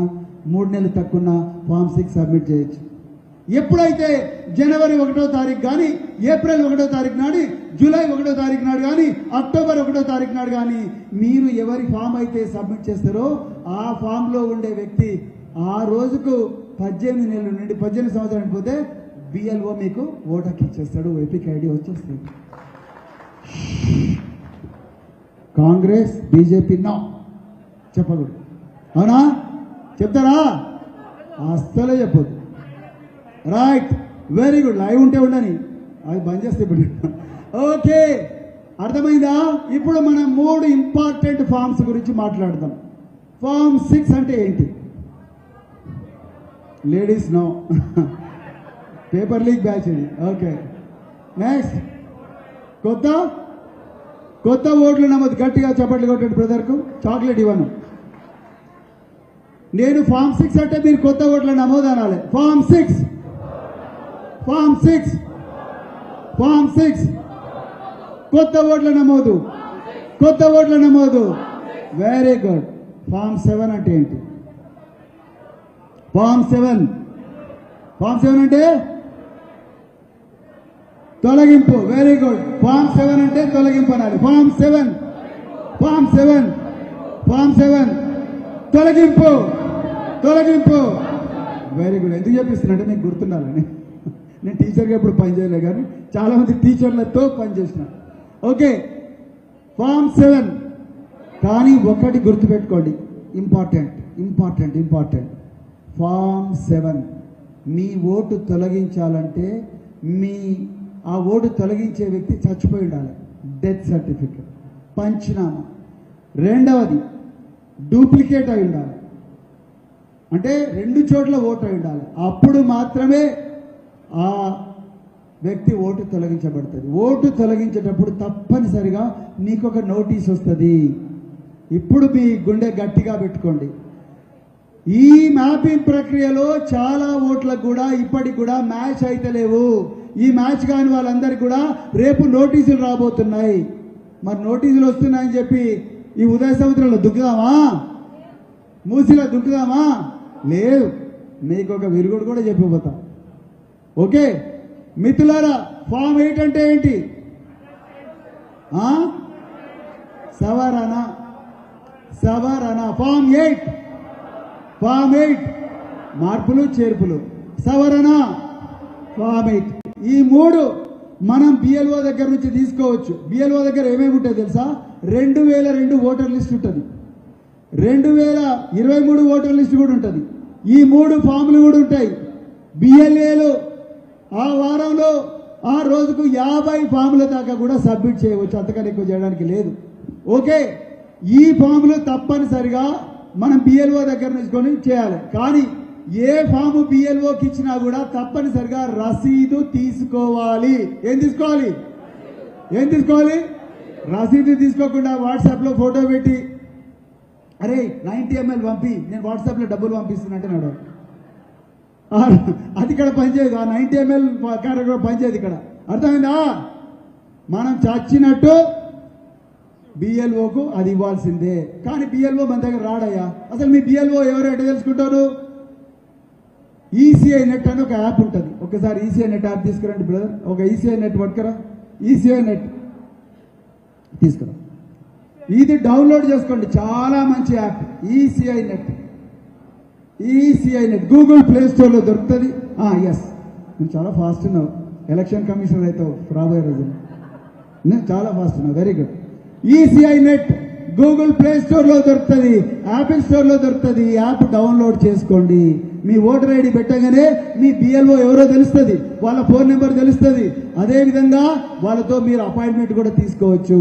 3 నెలలు తక్కువ ఫామ్ 6 సబ్మిట్ చేయొచ్చు. ఎప్పుడైతే జనవరి 1వ తారీఖు కానీ, ఏప్రిల్ 1వ తారీఖు నాడు, జూలై 1వ తారీఖు నాడు కానీ, అక్టోబర్ 1వ తారీఖు నాడు కానీ మీరు ఎవరి ఫామ్ అయితే సబ్మిట్ చేస్తారో ఆ ఫామ్లో ఉండే వ్యక్తి ఆ రోజుకు 18 నెలల నుండి 18 సంవత్సరాలు పోతే బిఎల్ఓ మీకు ఓటర్కి ఇచ్చేస్తాడు, ఎపిక్ ఐడి వచ్చేస్తుంది. కాంగ్రెస్ బీజేపీ నో చెప్పకూడదు. అవునా? చెప్తారా? అస్సలే చెప్పొద్దు. రైట్. Very good. లైవ్ ఉంటే ఉండని, అది బంద్ చేస్తే ఇప్పుడు. ఓకే, అర్థమైందా? ఇప్పుడు మనం 3 ఇంపార్టెంట్ ఫామ్స్ గురించి మాట్లాడదాం. ఫామ్ 6 అంటే ఏంటి? Ladies no, paper leak batch ఇది. ఓకే, నెక్స్ట్ కొత్త ఓట్లు నమోదు. గట్టిగా చప్పట్లు కొట్టండి బ్రదర్కు. చాక్లెట్ ఇవ్వను. నేను ఫామ్ 6 అంటే మీరు కొత్త ఓట్ల నమోదు అనాలి. ఫామ్ 6 కొత్త ఓట్ల నమోదు. Very good. ఫామ్ 7 అంటే ఏంటి? ఫామ్ 7 అంటే తొలగింపు. Very good. ఫామ్ 7 అంటే తొలగింపు అనాలి. ఫామ్ 7 తొలగింపు. Very good. ఎందుకు చెప్పిస్తున్నట్టే మీకు గుర్తుండాలని. నేను టీచర్గా ఎప్పుడు పనిచేయలే కానీ చాలా మంది టీచర్లతో పనిచేసిన. Okay, form 7. కానీ ఒకటి గుర్తుపెట్టుకోండి, ఇంపార్టెంట్. ఫామ్ 7 మీ ఓటు తొలగించాలంటే ఆ ఓటు తొలగించే వ్యక్తి చచ్చిపోయి ఉండాలి. డెత్ సర్టిఫికెట్, పంచనామా. రెండవది డూప్లికేట్ అయి ఉండాలి, అంటే 2 చోట్ల ఓటు అయి ఉండాలి. అప్పుడు మాత్రమే ఆ వ్యక్తి ఓటు తొలగించబడుతుంది. ఓటు తొలగించేటప్పుడు తప్పనిసరిగా మీకు ఒక నోటీస్ వస్తుంది. ఇప్పుడు మీ గుండె గట్టిగా పెట్టుకోండి. ఈ మ్యాపింగ్ ప్రక్రియలో చాలా ఓట్లకు కూడా ఇప్పటికి కూడా మ్యాచ్ అయితే లేవు. ఈ మ్యాచ్ కాని వాళ్ళందరికీ కూడా రేపు నోటీసులు రాబోతున్నాయి. మరి నోటీసులు వస్తున్నాయని చెప్పి ఈ ఉదయ సముద్రంలో దుక్కుదామా, మూసిలో దుక్కుదామా? లేదు, మీకు ఒక విరుగుడు కూడా చెప్పిపోతా. ఓకే మిత్రులారా, ఫామ్ 8 అంటే ఏంటి? సవరణ. ఫామ్ 8 మార్పులు చేర్పులు, సవరణ. ఫామ్ 8 ఈ 3 మనం బిఎల్ఓ దగ్గర నుంచి తీసుకోవచ్చు. బిఎల్ఓ దగ్గర ఏమేమి ఉంటాయి తెలుసా? 2002 ఓటర్ లిస్ట్ ఉంటుంది, 2023 ఓటర్ లిస్ట్ కూడా ఉంటుంది. ఈ 3 ఫామ్లు కూడా ఉంటాయి. బిఎల్ఏలు ఆ వారంలో ఆ రోజుకు 50 ఫామ్ల దాకా కూడా సబ్మిట్ చేయవచ్చు, అంతకన్నా ఎక్కువ చేయడానికి లేదు. ఓకే, ఈ ఫామ్లు తప్పనిసరిగా మనం బిఎల్ఓ దగ్గర నుంచి చేయాలి. కానీ ఏ ఫాము బిఎల్ఓకి ఇచ్చినా కూడా తప్పనిసరిగా రసీదు తీసుకోవాలి. ఏం తీసుకోవాలి? రసీదు తీసుకోకుండా వాట్సాప్లో ఫోటో పెట్టి అరే 90 ml పంపి, నేను వాట్సాప్లో డబ్బులు పంపిస్తున్నట్టు నాడు, అది ఇక్కడ పనిచేయదు. ఆ 90 ml కార్యక్రమం పనిచేయదు ఇక్కడ. అర్థమైందా? మనం చచ్చినట్టు బిఎల్ఓకు అది ఇవ్వాల్సిందే. కానీ బిఎల్ఓ మన దగ్గర రాడయ్యా. అసలు మీ బిఎల్ఓ ఎవరు ఎట్లా తెలుసుకుంటారు? ఈసీఐ నెట్ అని ఒక యాప్ ఉంటుంది. ఒకసారి ఈసీఐ నెట్ యాప్ తీసుకురండి బ్రదర్. ఒక ఈసీఐ నెట్ పట్టుకురా. ఈసీఐ నెట్ తీసుకురా. ఇది డౌన్లోడ్ చేసుకోండి, చాలా మంచి app. ECI net Google play స్టోర్లో దొరుకుతుంది. ఎస్, నువ్వు చాలా ఫాస్ట్ ఉన్నావు. ఎలక్షన్ కమిషనర్ అవుతావు రాబోయే రోజులు. నేను చాలా ఫాస్ట్ ఉన్నావు. Very good. ECI net Google play స్టోర్లో దొరుకుతుంది, యాపిల్ స్టోర్లో దొరుకుతుంది. యాప్ డౌన్లోడ్ చేసుకోండి. మీ ఓటర్ ఐడి పెట్టగానే మీ బిఎల్ఓ ఎవరో తెలుస్తుంది, వాళ్ళ ఫోన్ నెంబర్ తెలుస్తుంది. అదేవిధంగా వాళ్ళతో మీరు అపాయింట్మెంట్ కూడా తీసుకోవచ్చు.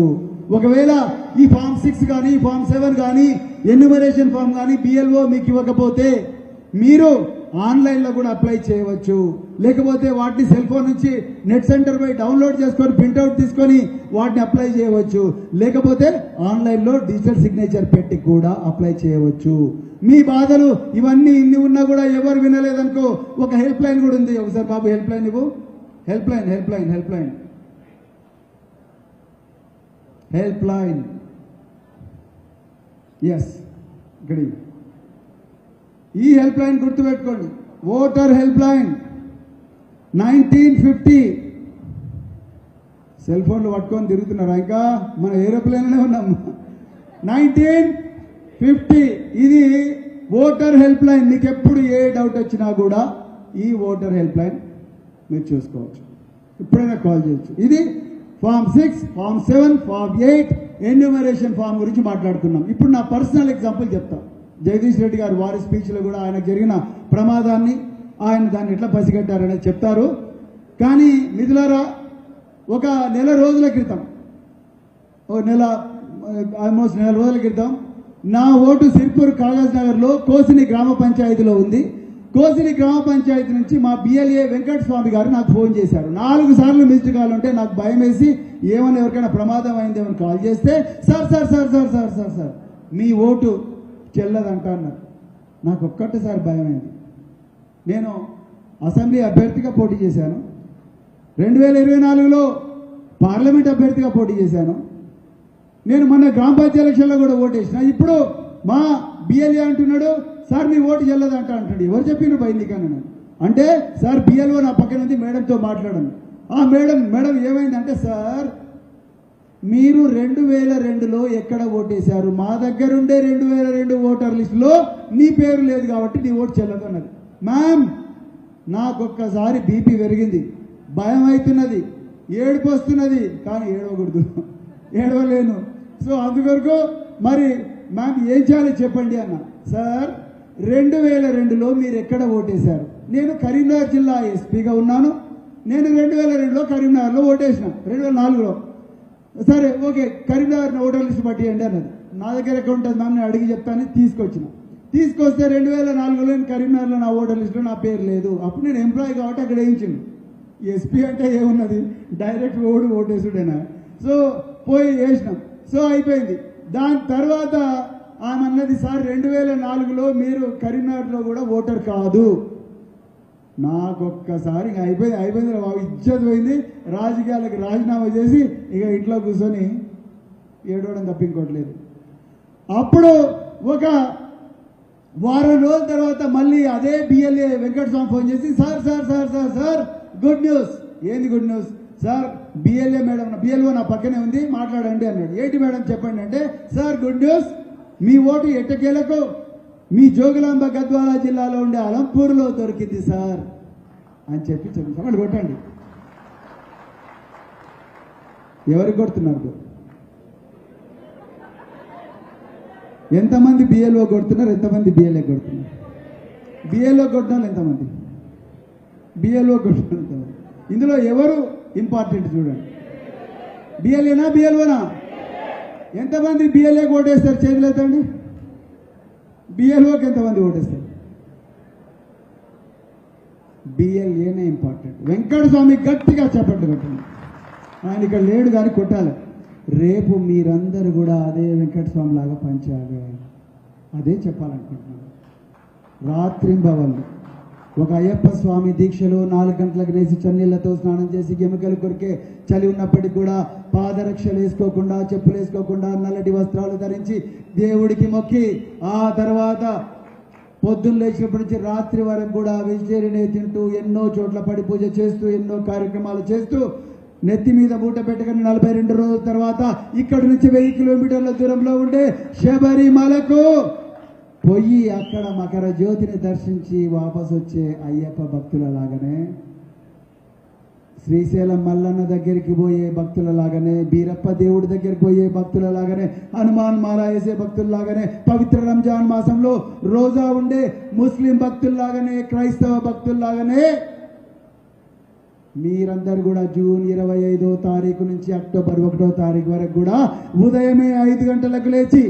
ఒకవేళ ఈ ఫామ్ 6 కానీ ఫామ్ 7 కానీ ఎన్యూమరేషన్ ఫామ్ కానీ బిఎల్ఓ మీకు ఇవ్వకపోతే మీరు ఆన్లైన్లో కూడా అప్లై చేయవచ్చు. లేకపోతే వాటిని సెల్ ఫోన్ నుంచి నెట్ సెంటర్ పై డౌన్లోడ్ చేసుకొని ప్రింట్అవుట్ తీసుకొని వాటిని అప్లై చేయవచ్చు. లేకపోతే ఆన్లైన్లో డిజిటల్ సిగ్నేచర్ పెట్టి కూడా అప్లై చేయవచ్చు. మీ బాధలు ఇవన్నీ ఇన్ని ఉన్నా కూడా ఎవరు వినలేదనుకో, ఒక హెల్ప్ లైన్ కూడా ఉంది. ఒకసారి బాబు హెల్ప్ లైన్ ఇవ్వు. హెల్ప్ లైన్ ఎస్, ఇక్కడ ఈ హెల్ప్ లైన్ గుర్తుపెట్టుకోండి. Voter help line 1950. సెల్ ఫోన్లు పట్టుకొని తిరుగుతున్నారా? ఇంకా మన ఏరోప్లేన్లోనే ఉన్నాము. 1950 ఇది ఓటర్ హెల్ప్ లైన్. మీకు ఎప్పుడు ఏ డౌట్ వచ్చినా కూడా ఈ ఓటర్ హెల్ప్ లైన్ మీరు చూసుకోవచ్చు, ఎప్పుడైనా కాల్ చేయొచ్చు. ఇది form 6, form 7, form 8 enumeration form గురించి మాట్లాడుతున్నాం. ఇప్పుడు నా పర్సనల్ ఎగ్జాంపుల్ చెప్తా. జగదీష్ రెడ్డి గారు వారి స్పీచ్లో కూడా ఆయనకు జరిగిన ప్రమాదాన్ని, ఆయన దాన్ని ఎట్లా పసిగట్టారనేది చెప్తారు. కానీ మిథులారా, ఒక నెల రోజుల క్రితం, ఆల్మోస్ట్ నెల రోజుల క్రితం నా ఓటు సిర్పూర్ కాగజ్ నగర్లో కోసిని గ్రామ పంచాయతీలో ఉంది. కోసిని గ్రామ పంచాయతీ నుంచి మా బిఎల్ఏ వెంకట స్వామి గారు నాకు ఫోన్ చేశారు. 4 సార్లు మిస్డ్ కాల్ ఉంటే నాకు భయం వేసి ఏమైనా ఎవరికైనా ప్రమాదం అయిందేమని కాల్ చేస్తే, సార్ మీ ఓటు చెల్లదంట అన్నారు. నాకు ఒక్కటిసారి భయం అయింది. నేను అసెంబ్లీ అభ్యర్థిగా పోటీ చేశాను, 2024లో పార్లమెంట్ అభ్యర్థిగా పోటీ చేశాను. నేను మొన్న గ్రామ పంచాయతీ ఎలక్షన్లో కూడా ఓటేసిన. ఇప్పుడు మా బిఎల్ఏ అంటున్నాడు, సార్ మీ ఓటు చెల్లదంట అంటాడు. ఎవరు చెప్పిండ్రు బయట నీకన్నా? అంటే సార్ బిఎల్ఓ నా పక్కన ఉంది, మేడంతో మాట్లాడాను. మేడం మేడం ఏమైందంటే సార్ మీరు 2002లో ఎక్కడ ఓటేశారు? మా దగ్గరుండే 2002 ఓటర్ లిస్టులో నీ పేరు లేదు కాబట్టి నీ ఓటు చెల్లదు అన్నది. మ్యామ్ నాకొక్కసారి బీపీ పెరిగింది, భయం అవుతున్నది, ఏడుపు వస్తున్నది, కానీ ఏడవకూడదు, ఏడవలేను. సో అందుకొరకు మరి మ్యామ్ ఏం చేయాలి చెప్పండి అన్న. సార్ 2002లో మీరు ఎక్కడ ఓటేశారు? నేను కరీంనగర్ జిల్లా ఎస్పీగా ఉన్నాను. నేను 2002లో కరీంనగర్లో ఓటేసిన, 2004లో. సరే ఓకే, కరీంనగర్ ఓటర్ లిస్ట్ పట్టియండి అన్నది. నా దగ్గర ఎక్కడ ఉంటుంది మ్యామ్, నేను అడిగి చెప్తాను. తీసుకొస్తే 2004లో నేను కరీంనగర్లో నా ఓటర్ లిస్టులో నా పేరు లేదు. అప్పుడు నేను ఎంప్లాయీ కాబట్టి అక్కడ వేయించింది. ఎస్పీ అంటే ఏమున్నది, డైరెక్ట్ ఓటేసుడేనా. సో పోయి వేసినాం. సో అయిపోయింది. దాని తర్వాత ఆమె అన్నది, సార్ 2004లో మీరు కరీంనగర్లో కూడా ఓటర్ కాదు. నాకొక్కసారి అయిపోయింది బాబు, ఇజ్జత్ పోయింది. రాజకీయాలకు రాజీనామా చేసి ఇక ఇంట్లో కూర్చొని ఏడవడం తప్ప ఇంకోట్లేదు. అప్పుడు ఒక వారం రోజుల తర్వాత మళ్ళీ అదే బిఎల్ఏ వెంకటస్వామి ఫోన్ చేసి, sir sir sir sir sir good news. ఏంది good news? Sir BLA madam, BLO నా పక్కనే ఉంది, మాట్లాడండి అన్నాడు. ఏంటి మేడం చెప్పండి అంటే, సార్ గుడ్ న్యూస్, మీ ఓటు ఎట్టకేలకు మీ జోగులాంబ గద్వాల జిల్లాలో ఉండే అలంపూర్లో దొరికింది సార్ అని చెప్పండి. కొట్టండి. ఎవరికి కొడుతున్నారు? ఎంతమంది బిఎల్ఓ కొడుతున్నారు, ఎంతమంది బిఎల్ఏ కొడుతున్నారు? బిఎల్ఓ కొట్టిన ఎంతమంది, బిఎల్ఓ కొట్టిన ఎంతమంది? ఇందులో ఎవరు ఇంపార్టెంట్ చూడండి. బిఎల్ఏనా బిఎల్ఓనా? ఎంతమంది బిఎల్ఏ ఓటేస్తారు చేతులు ఎత్తండి. బిఎల్ఓకి ఎంతమంది ఓటేస్తారు? బిఎల్ఏనే ఇంపార్టెంట్. వెంకటస్వామి గట్టిగా చెప్పండి కొట్టండి. ఆయన ఇక్కడ లేడు కానీ కొట్టాలి. రేపు మీరందరూ కూడా అదే వెంకటస్వామి లాగా పనిచేయాలి, అదే చెప్పాలనుకుంటున్నాను. రాత్రింబవళ్ళు ఒక అయ్యప్ప స్వామి దీక్షలో 4 గంటలకు లేచి చన్నీళ్లతో స్నానం చేసి ఎముకలు కొరికే చలి ఉన్నప్పటికీ కూడా పాదరక్షలు వేసుకోకుండా, చెప్పులు వేసుకోకుండా, నల్లటి వస్త్రాలు ధరించి దేవుడికి మొక్కి, ఆ తర్వాత పొద్దున్న లేచినప్పటి నుంచి రాత్రి వరకు కూడా వెజిటేరియనే తింటూ, ఎన్నో చోట్ల పడి పూజ చేస్తూ, ఎన్నో కార్యక్రమాలు చేస్తూ, నెత్తి మీద మూట పెట్టుకుని 42 రోజుల తర్వాత ఇక్కడి నుంచి 1000 కిలోమీటర్ల దూరంలో ఉండే శబరిమలకు పోయి అక్కడ మకర జ్యోతిని దర్శించి వాపసు వచ్చే అయ్యప్ప భక్తుల లాగానే, శ్రీశైలం మల్లన్న దగ్గరికి పోయే భక్తుల లాగానే, బీరప్ప దేవుడి దగ్గరికి పోయే భక్తుల లాగానే, హనుమాన్ మాల వేసే భక్తుల లాగానే, పవిత్ర రంజాన్ మాసంలో రోజా ఉండే ముస్లిం భక్తుల లాగానే, క్రైస్తవ భక్తుల లాగానే మీరందరూ కూడా జూన్ 25వ తారీఖు నుంచి అక్టోబర్ 1వ తారీఖు వరకు కూడా ఉదయమే 5 గంటలకు లేచి,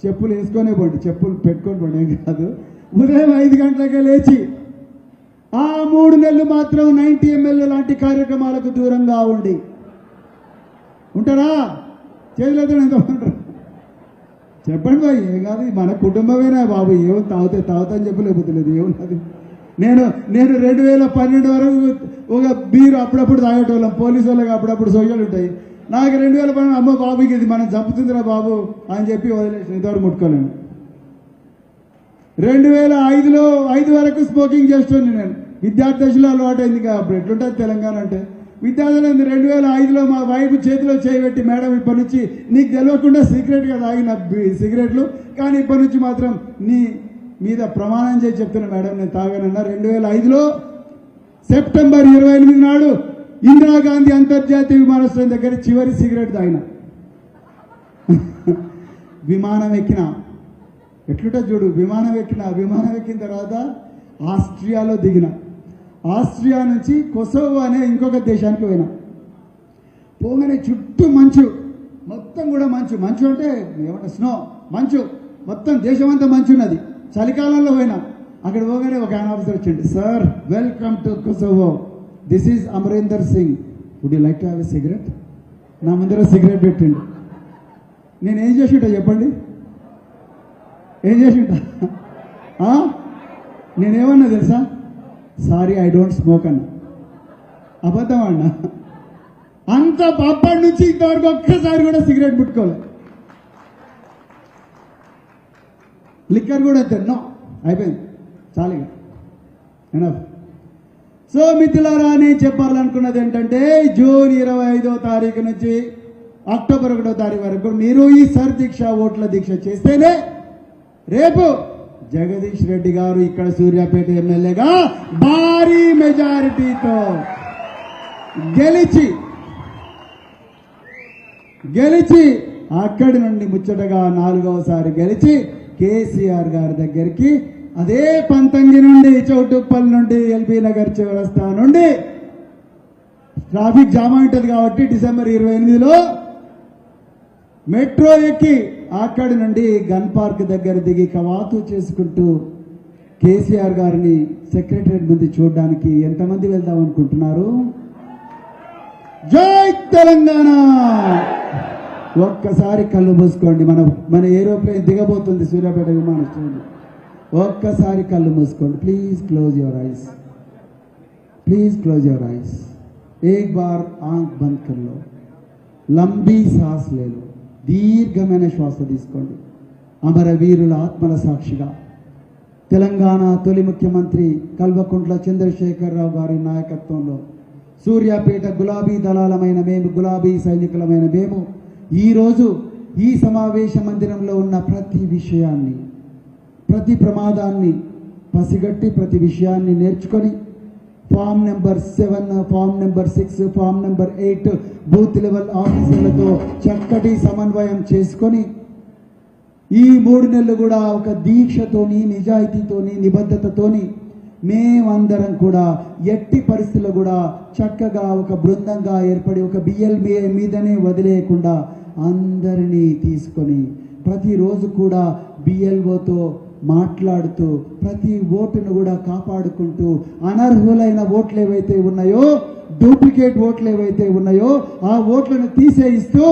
చెప్పులు వేసుకొనే పోండి, చెప్పులు పెట్టుకొని పోండి, ఏం కాదు, ఉదయం 5 గంటలకే లేచి ఆ 3 నెలలు మాత్రం 90 ml లాంటి కార్యక్రమాలకు దూరంగా ఉండి ఉంటారా? చేయలేదు ఎంతమంటారు చెప్పండి బాయ్. ఏం కాదు, మన కుటుంబమేనా బాబు, ఏమో తాగుతాని చెప్పలేకపోతే లేదు, ఏమున్నది. నేను 2012 వరకు ఒక బీరు అప్పుడప్పుడు తాగేటోళ్ళం, పోలీసు వాళ్ళకి అప్పుడప్పుడు సోషల్ ఉంటాయి. నాకు 2012 అమ్మ బాబుకి ఇది మనం చంపుతుందిరా బాబు అని చెప్పి వదిలేసిన, ఇంతవరకు ముట్టుకోలేను. 2005లో 5 వరకు స్మోకింగ్ చేస్తుంది. నేను విద్యార్థి దశలో అలవాటు అయింది. అప్పుడు ఎట్లుంటుంది తెలంగాణ అంటే, విద్యార్థులు 2005లో మా వైపు చేతిలో చేయబెట్టి, మేడం ఇప్పటి నుంచి నీకు తెలియకుండా సీక్రెట్గా తాగిన సిగరెట్లు, కానీ ఇప్పటి నుంచి మాత్రం నీ మీద ప్రమాణం చేసి చెప్తున్నా మేడం నేను తాగానన్నా. 2005లో సెప్టెంబర్ 28 నాడు ఇందిరాగాంధీ అంతర్జాతీయ విమానాశ్రయం దగ్గర చివరి సిగరెట్ తాగిన. విమానం ఎక్కిన, ఎట్లుంటే చూడు, విమానం ఎక్కిన తర్వాత ఆస్ట్రియాలో దిగిన. ఆస్ట్రియా నుంచి కొసోవో అనే ఇంకొక దేశానికి పోయినా. పోగానే చుట్టూ మంచు, మొత్తం కూడా మంచు అంటే ఏమంటే స్నో, మంచు మొత్తం దేశమంతా మంచు ఉన్నది. చలికాలంలో పోయినా. అక్కడ పోగానే ఒక ఆయన ఆఫీసర్ వచ్చింది, sir welcome to Kosovo, this is Amarinder Singh, would you like to have a cigarette? నా ముందర సిగరెట్ పెట్టిండు. నేనేం చేసింటా చెప్పండి, ఏం చేసింటా? నేనేమన్నా తెలుసా? సారీ ఐ డోంట్ స్మోక్ అన్న. అబద్ధం అన్నా. అంత అప్పటి నుంచి ఇంతవరకు ఒక్కసారి కూడా సిగరెట్ ముట్టుకోలేదు. లిక్కర్ కూడా అంతే, నో, అయిపోయింది, చాలు ఎనఫ్. సో మిత్రులారా, నేను చెప్పాలనుకున్నది ఏంటంటే జూన్ 25వ తారీఖు నుంచి అక్టోబర్ 1వ తారీఖు వరకు మీరు ఈ సర్దీక్ష ఓట్ల దీక్ష చేస్తేనే రేపు జగదీష్ రెడ్డి గారు ఇక్కడ సూర్యాపేట ఎమ్మెల్యేగా భారీ మెజారిటీతో గెలిచి అక్కడి నుండి ముచ్చటగా 4వసారి గెలిచి కేసీఆర్ గారి దగ్గరికి అదే పంతంగి నుండి చౌటుప్పల్ నుండి ఎల్బీ నగర్ చౌరస్తా నుండి ట్రాఫిక్ జామ్ ఉంటుంది కాబట్టి డిసెంబర్ 28లో మెట్రో ఎక్కి అక్కడి నుండి గన్ పార్క్ దగ్గర దిగి కవాతు చేసుకుంటూ కేసీఆర్ గారిని సెక్రటరియట్ ముందు చూడడానికి ఎంతమంది వెళ్దాం అనుకుంటున్నారు? జై తెలంగాణ! ఒక్కసారి కళ్ళు మూసుకోండి. మన ఏరోప్లేన్ దిగబోతుంది సూర్యాపేట విమానాశ్రయం. ఒక్కసారి కళ్ళు మూసుకోండి. Please close your ice. Please close your ice. एक बार आंख बंद कर लो. లంబీ శ్వాస ले लो. దీర్ఘమైన శ్వాస తీసుకోండి. అమరవీరుల ఆత్మల సాక్షిగా తెలంగాణ తొలి ముఖ్యమంత్రి కల్వకుంట్ల చంద్రశేఖరరావు గారి నాయకత్వంలో సూర్యాపేట గులాబీ దళాలమైన మేము, గులాబీ సైనికులమైన మేము ఈరోజు ఈ సమావేశ మందిరంలో ఉన్న ప్రతి విషయాన్ని, ప్రతి ప్రమాదాన్ని పసిగట్టి ప్రతి విషయాన్ని నేర్చుకొని form number 7, form number 6, form number 8 booth level ఆఫీసర్లతో చక్కటి సమన్వయం చేసుకొని ఈ 3 నెలలు కూడా ఒక దీక్షతోని, నిజాయితీతోని, నిబద్ధతతోని మేమందరం కూడా ఎట్టి పరిస్థితుల్లో కూడా చక్కగా ఒక బృందంగా ఏర్పడి ఒక బిఎల్ మీదనే వదిలేయకుండా అందరినీ తీసుకొని ప్రతిరోజు కూడా బిఎల్ఓతో మాట్లాడుతూ ప్రతి ఓటును కూడా కాపాడుకుంటూ అనర్హులైన ఓట్లు ఏవైతే ఉన్నాయో, డూప్లికేట్ ఓట్లు ఏవైతే ఉన్నాయో ఆ ఓట్లను తీసేయిస్తూ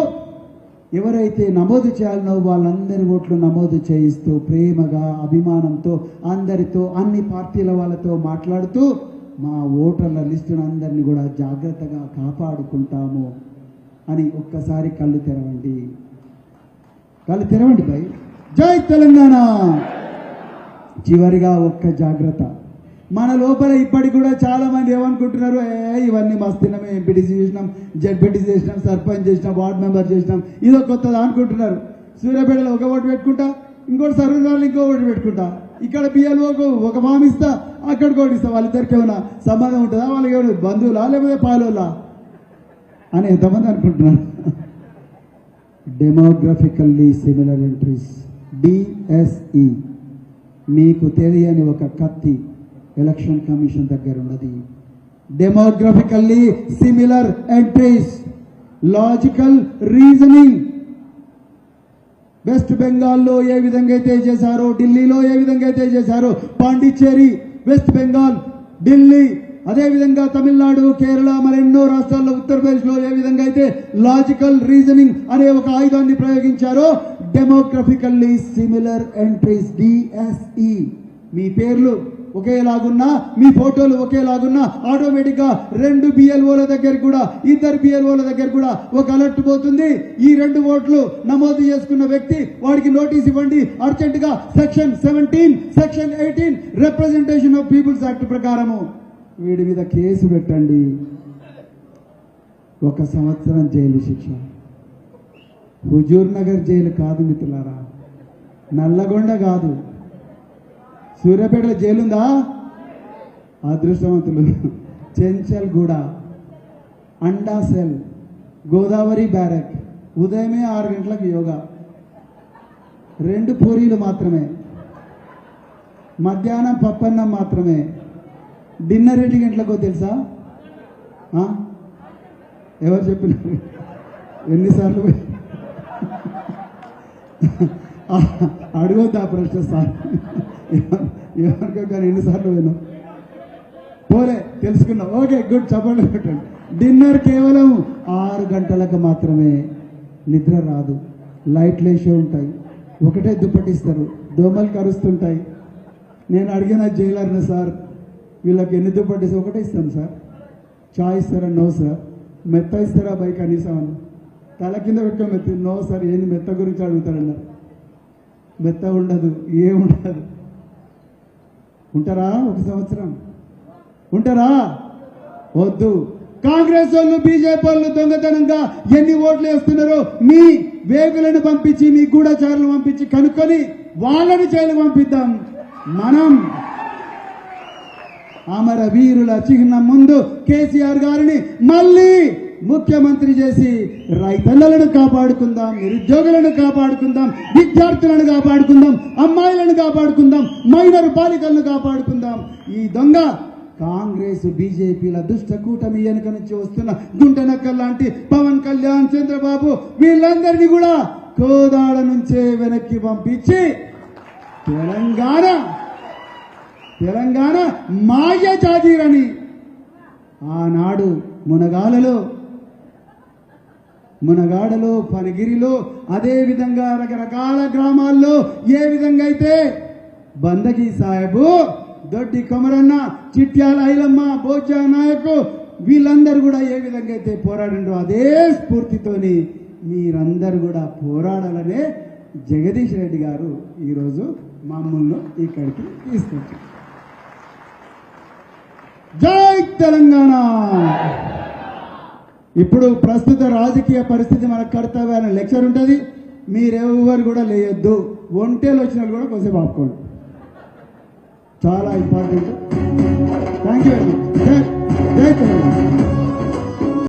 ఎవరైతే నమోదు చేయాలనో వాళ్ళందరి ఓట్లు నమోదు చేయిస్తూ ప్రేమగా, అభిమానంతో అందరితో, అన్ని పార్టీల వాళ్ళతో మాట్లాడుతూ మా ఓటర్ల లిస్టును అందరినీ కూడా జాగ్రత్తగా కాపాడుకుంటాము అని ఒక్కసారి కళ్ళు తెరవండి. కళ్ళు తెరవండి భయ్. జై తెలంగాణ. చివరిగా ఒక్క జాగ్రత్త. మన లోపల ఇప్పటికి కూడా చాలా మంది ఏమనుకుంటున్నారు, ఇవన్నీ మస్తున్నామే, ఎంపీటీసీ చేసినాం, జడ్పీటీసీ చేసినాం, సర్పంచ్ చేసినాం, వార్డు మెంబర్ చేసినాం, ఇదో కొత్తదా అనుకుంటున్నారు. సూర్యాపేటలో ఒక ఓటు పెట్టుకుంటా, ఇంకోటి సర్వీస్ ఇంకో ఓటు పెట్టుకుంటా, ఇక్కడ బిఎల్ఓకు ఒక ఫామ్ ఇస్తా, అక్కడికి ఓటు ఇస్తా. వాళ్ళిద్దరికి ఏమైనా సంబంధం ఉంటుందా? వాళ్ళకి ఏమైనా బంధువులా లేకపోతే పాలోలా అని ఎంతమంది అనుకుంటున్నారు? Demographically similar entries, DSE. మీకు తెలియని ఒక కత్తి ఎలక్షన్ కమిషన్ దగ్గర ఉన్నది. Demographically similar entries, logical reasoning. West బెంగాల్లో ఏ విధంగా అయితే చేశారో, ఢిల్లీలో ఏ విధంగా అయితే చేశారో, పాండిచ్చేరి, వెస్ట్ బెంగాల్, ఢిల్లీ, అదేవిధంగా తమిళనాడు, కేరళ, మరెన్నో రాష్ట్రాల్లో, ఉత్తరప్రదేశ్లో ఏ విధంగా అయితే లాజికల్ రీజనింగ్ అనే ఒక ఆయుధాన్ని ప్రయోగించారో, డెమోగ్రఫికల్లీ సిమిలర్ ఎంట్రీస్, డిఎస్ఈ. మీ పేర్లు ఒకేలాగున్నా, మీ ఫోటోలు ఒకేలాగున్నా ఆటోమేటిక్ గా 2 బిఎల్ఓల దగ్గర కూడా, 2 బిఎల్ఓల దగ్గర కూడా ఒక అలర్ట్ పోతుంది. ఈ 2 ఓట్లు నమోదు చేసుకున్న వ్యక్తి వాడికి నోటీస్ ఇవ్వండి అర్జెంట్ గా. Section 17, section 18 representation of people's act ప్రకారము వీడి మీద కేసు పెట్టండి. 1 సంవత్సరం జైలు శిక్ష. హుజూర్ నగర్ జైలు కాదు మిత్రులారా, నల్లగొండ కాదు, సూర్యాపేటలో జైలుందా? అదృష్టవంతులు. చెంచల్గూడ, అండా సెల్, గోదావరి బ్యారక్. ఉదయమే 6 గంటలకు యోగా, 2 పూరీలు మాత్రమే, మధ్యాహ్నం పప్పన్నం మాత్రమే. డిన్నర్ 2 గంటలకు తెలుసా? ఎవరు చెప్పినారు? ఎన్నిసార్లు అడగొద్దు ఆ ప్రశ్న సార్, ఎవరికో కానీ ఎన్నిసార్లు పోయినా పోలే, తెలుసుకున్నాం. ఓకే, గుడ్, చెప్పండి పెట్టండి. డిన్నర్ కేవలం 6 గంటలకు మాత్రమే. నిద్ర రాదు, లైట్లు వేసే ఉంటాయి, ఒకటే దుప్పటిస్తారు, దోమలు కరుస్తుంటాయి. నేను అడిగిన జైలర్ని, సార్ వీళ్ళకి ఎన్ని దుప్పటిస్తే? ఒకటే ఇస్తాం సార్. చాయ్ ఇస్తారా? No sir. మెత్త ఇస్తారా? బై కనీసం అని తల కింద పెట్టుకొని మెత్త. No sir. ఏంది మెత్త గురించి అడుగుతారన్నారు. మెత్త ఉండదు, ఏముండదు. ఉంటారా? 1 సంవత్సరం ఉంటారా? వద్దు. కాంగ్రెస్ వాళ్ళు బీజేపీ వాళ్ళు దొంగతనంగా ఎన్ని ఓట్లు వేస్తున్నారో మీ వేగులను పంపించి మీ గూఢచారులు పంపించి కనుక్కొని వాళ్ళని జైలుకు పంపిద్దాం. మనం అమరవీరుల చిహ్నం ముందు కేసీఆర్ గారిని మళ్ళీ ముఖ్యమంత్రి చేసి రైతన్నలను కాపాడుకుందాం, నిరుద్యోగులను కాపాడుకుందాం, విద్యార్థులను కాపాడుకుందాం, అమ్మాయిలను కాపాడుకుందాం, మైనర్ బాలికలను కాపాడుకుందాం. ఈ దొంగ కాంగ్రెస్ బీజేపీల దుష్ట కూటమి వెనుక నుంచి వస్తున్న గుంటనక్కల్ లాంటి పవన్ కళ్యాణ్, చంద్రబాబు వీళ్ళందరినీ కూడా కోదాడ నుంచే వెనక్కి పంపించి తెలంగాణ మాయ జాతీరని ఆనాడు మునగాడలో పనగిరిలో అదే విధంగా రకరకాల గ్రామాల్లో ఏ విధంగా అయితే బందగి సాహెబు, దొడ్డి కొమరన్న, చిట్యాల ఐలమ్మ, బోచా నాయకు వీళ్ళందరూ కూడా ఏ విధంగా అయితే పోరాడిండ్రో అదే స్ఫూర్తితోని మీరందరూ కూడా పోరాడాలనే జగదీష్ రెడ్డి గారు ఈరోజు మమ్మల్ని ఇక్కడికి తీసుకొచ్చారు. జై తెలంగాణ. ఇప్పుడు ప్రస్తుత రాజకీయ పరిస్థితి మన కర్తవ్య అనే లెక్చర్ ఉంటుంది. మీరెవరు కూడా లేయొద్దు. ఒంటేలు వచ్చిన కూడా కొంచెం ఆపుకోండి. చాలా important. Thank you very much. జై తెలంగాణ.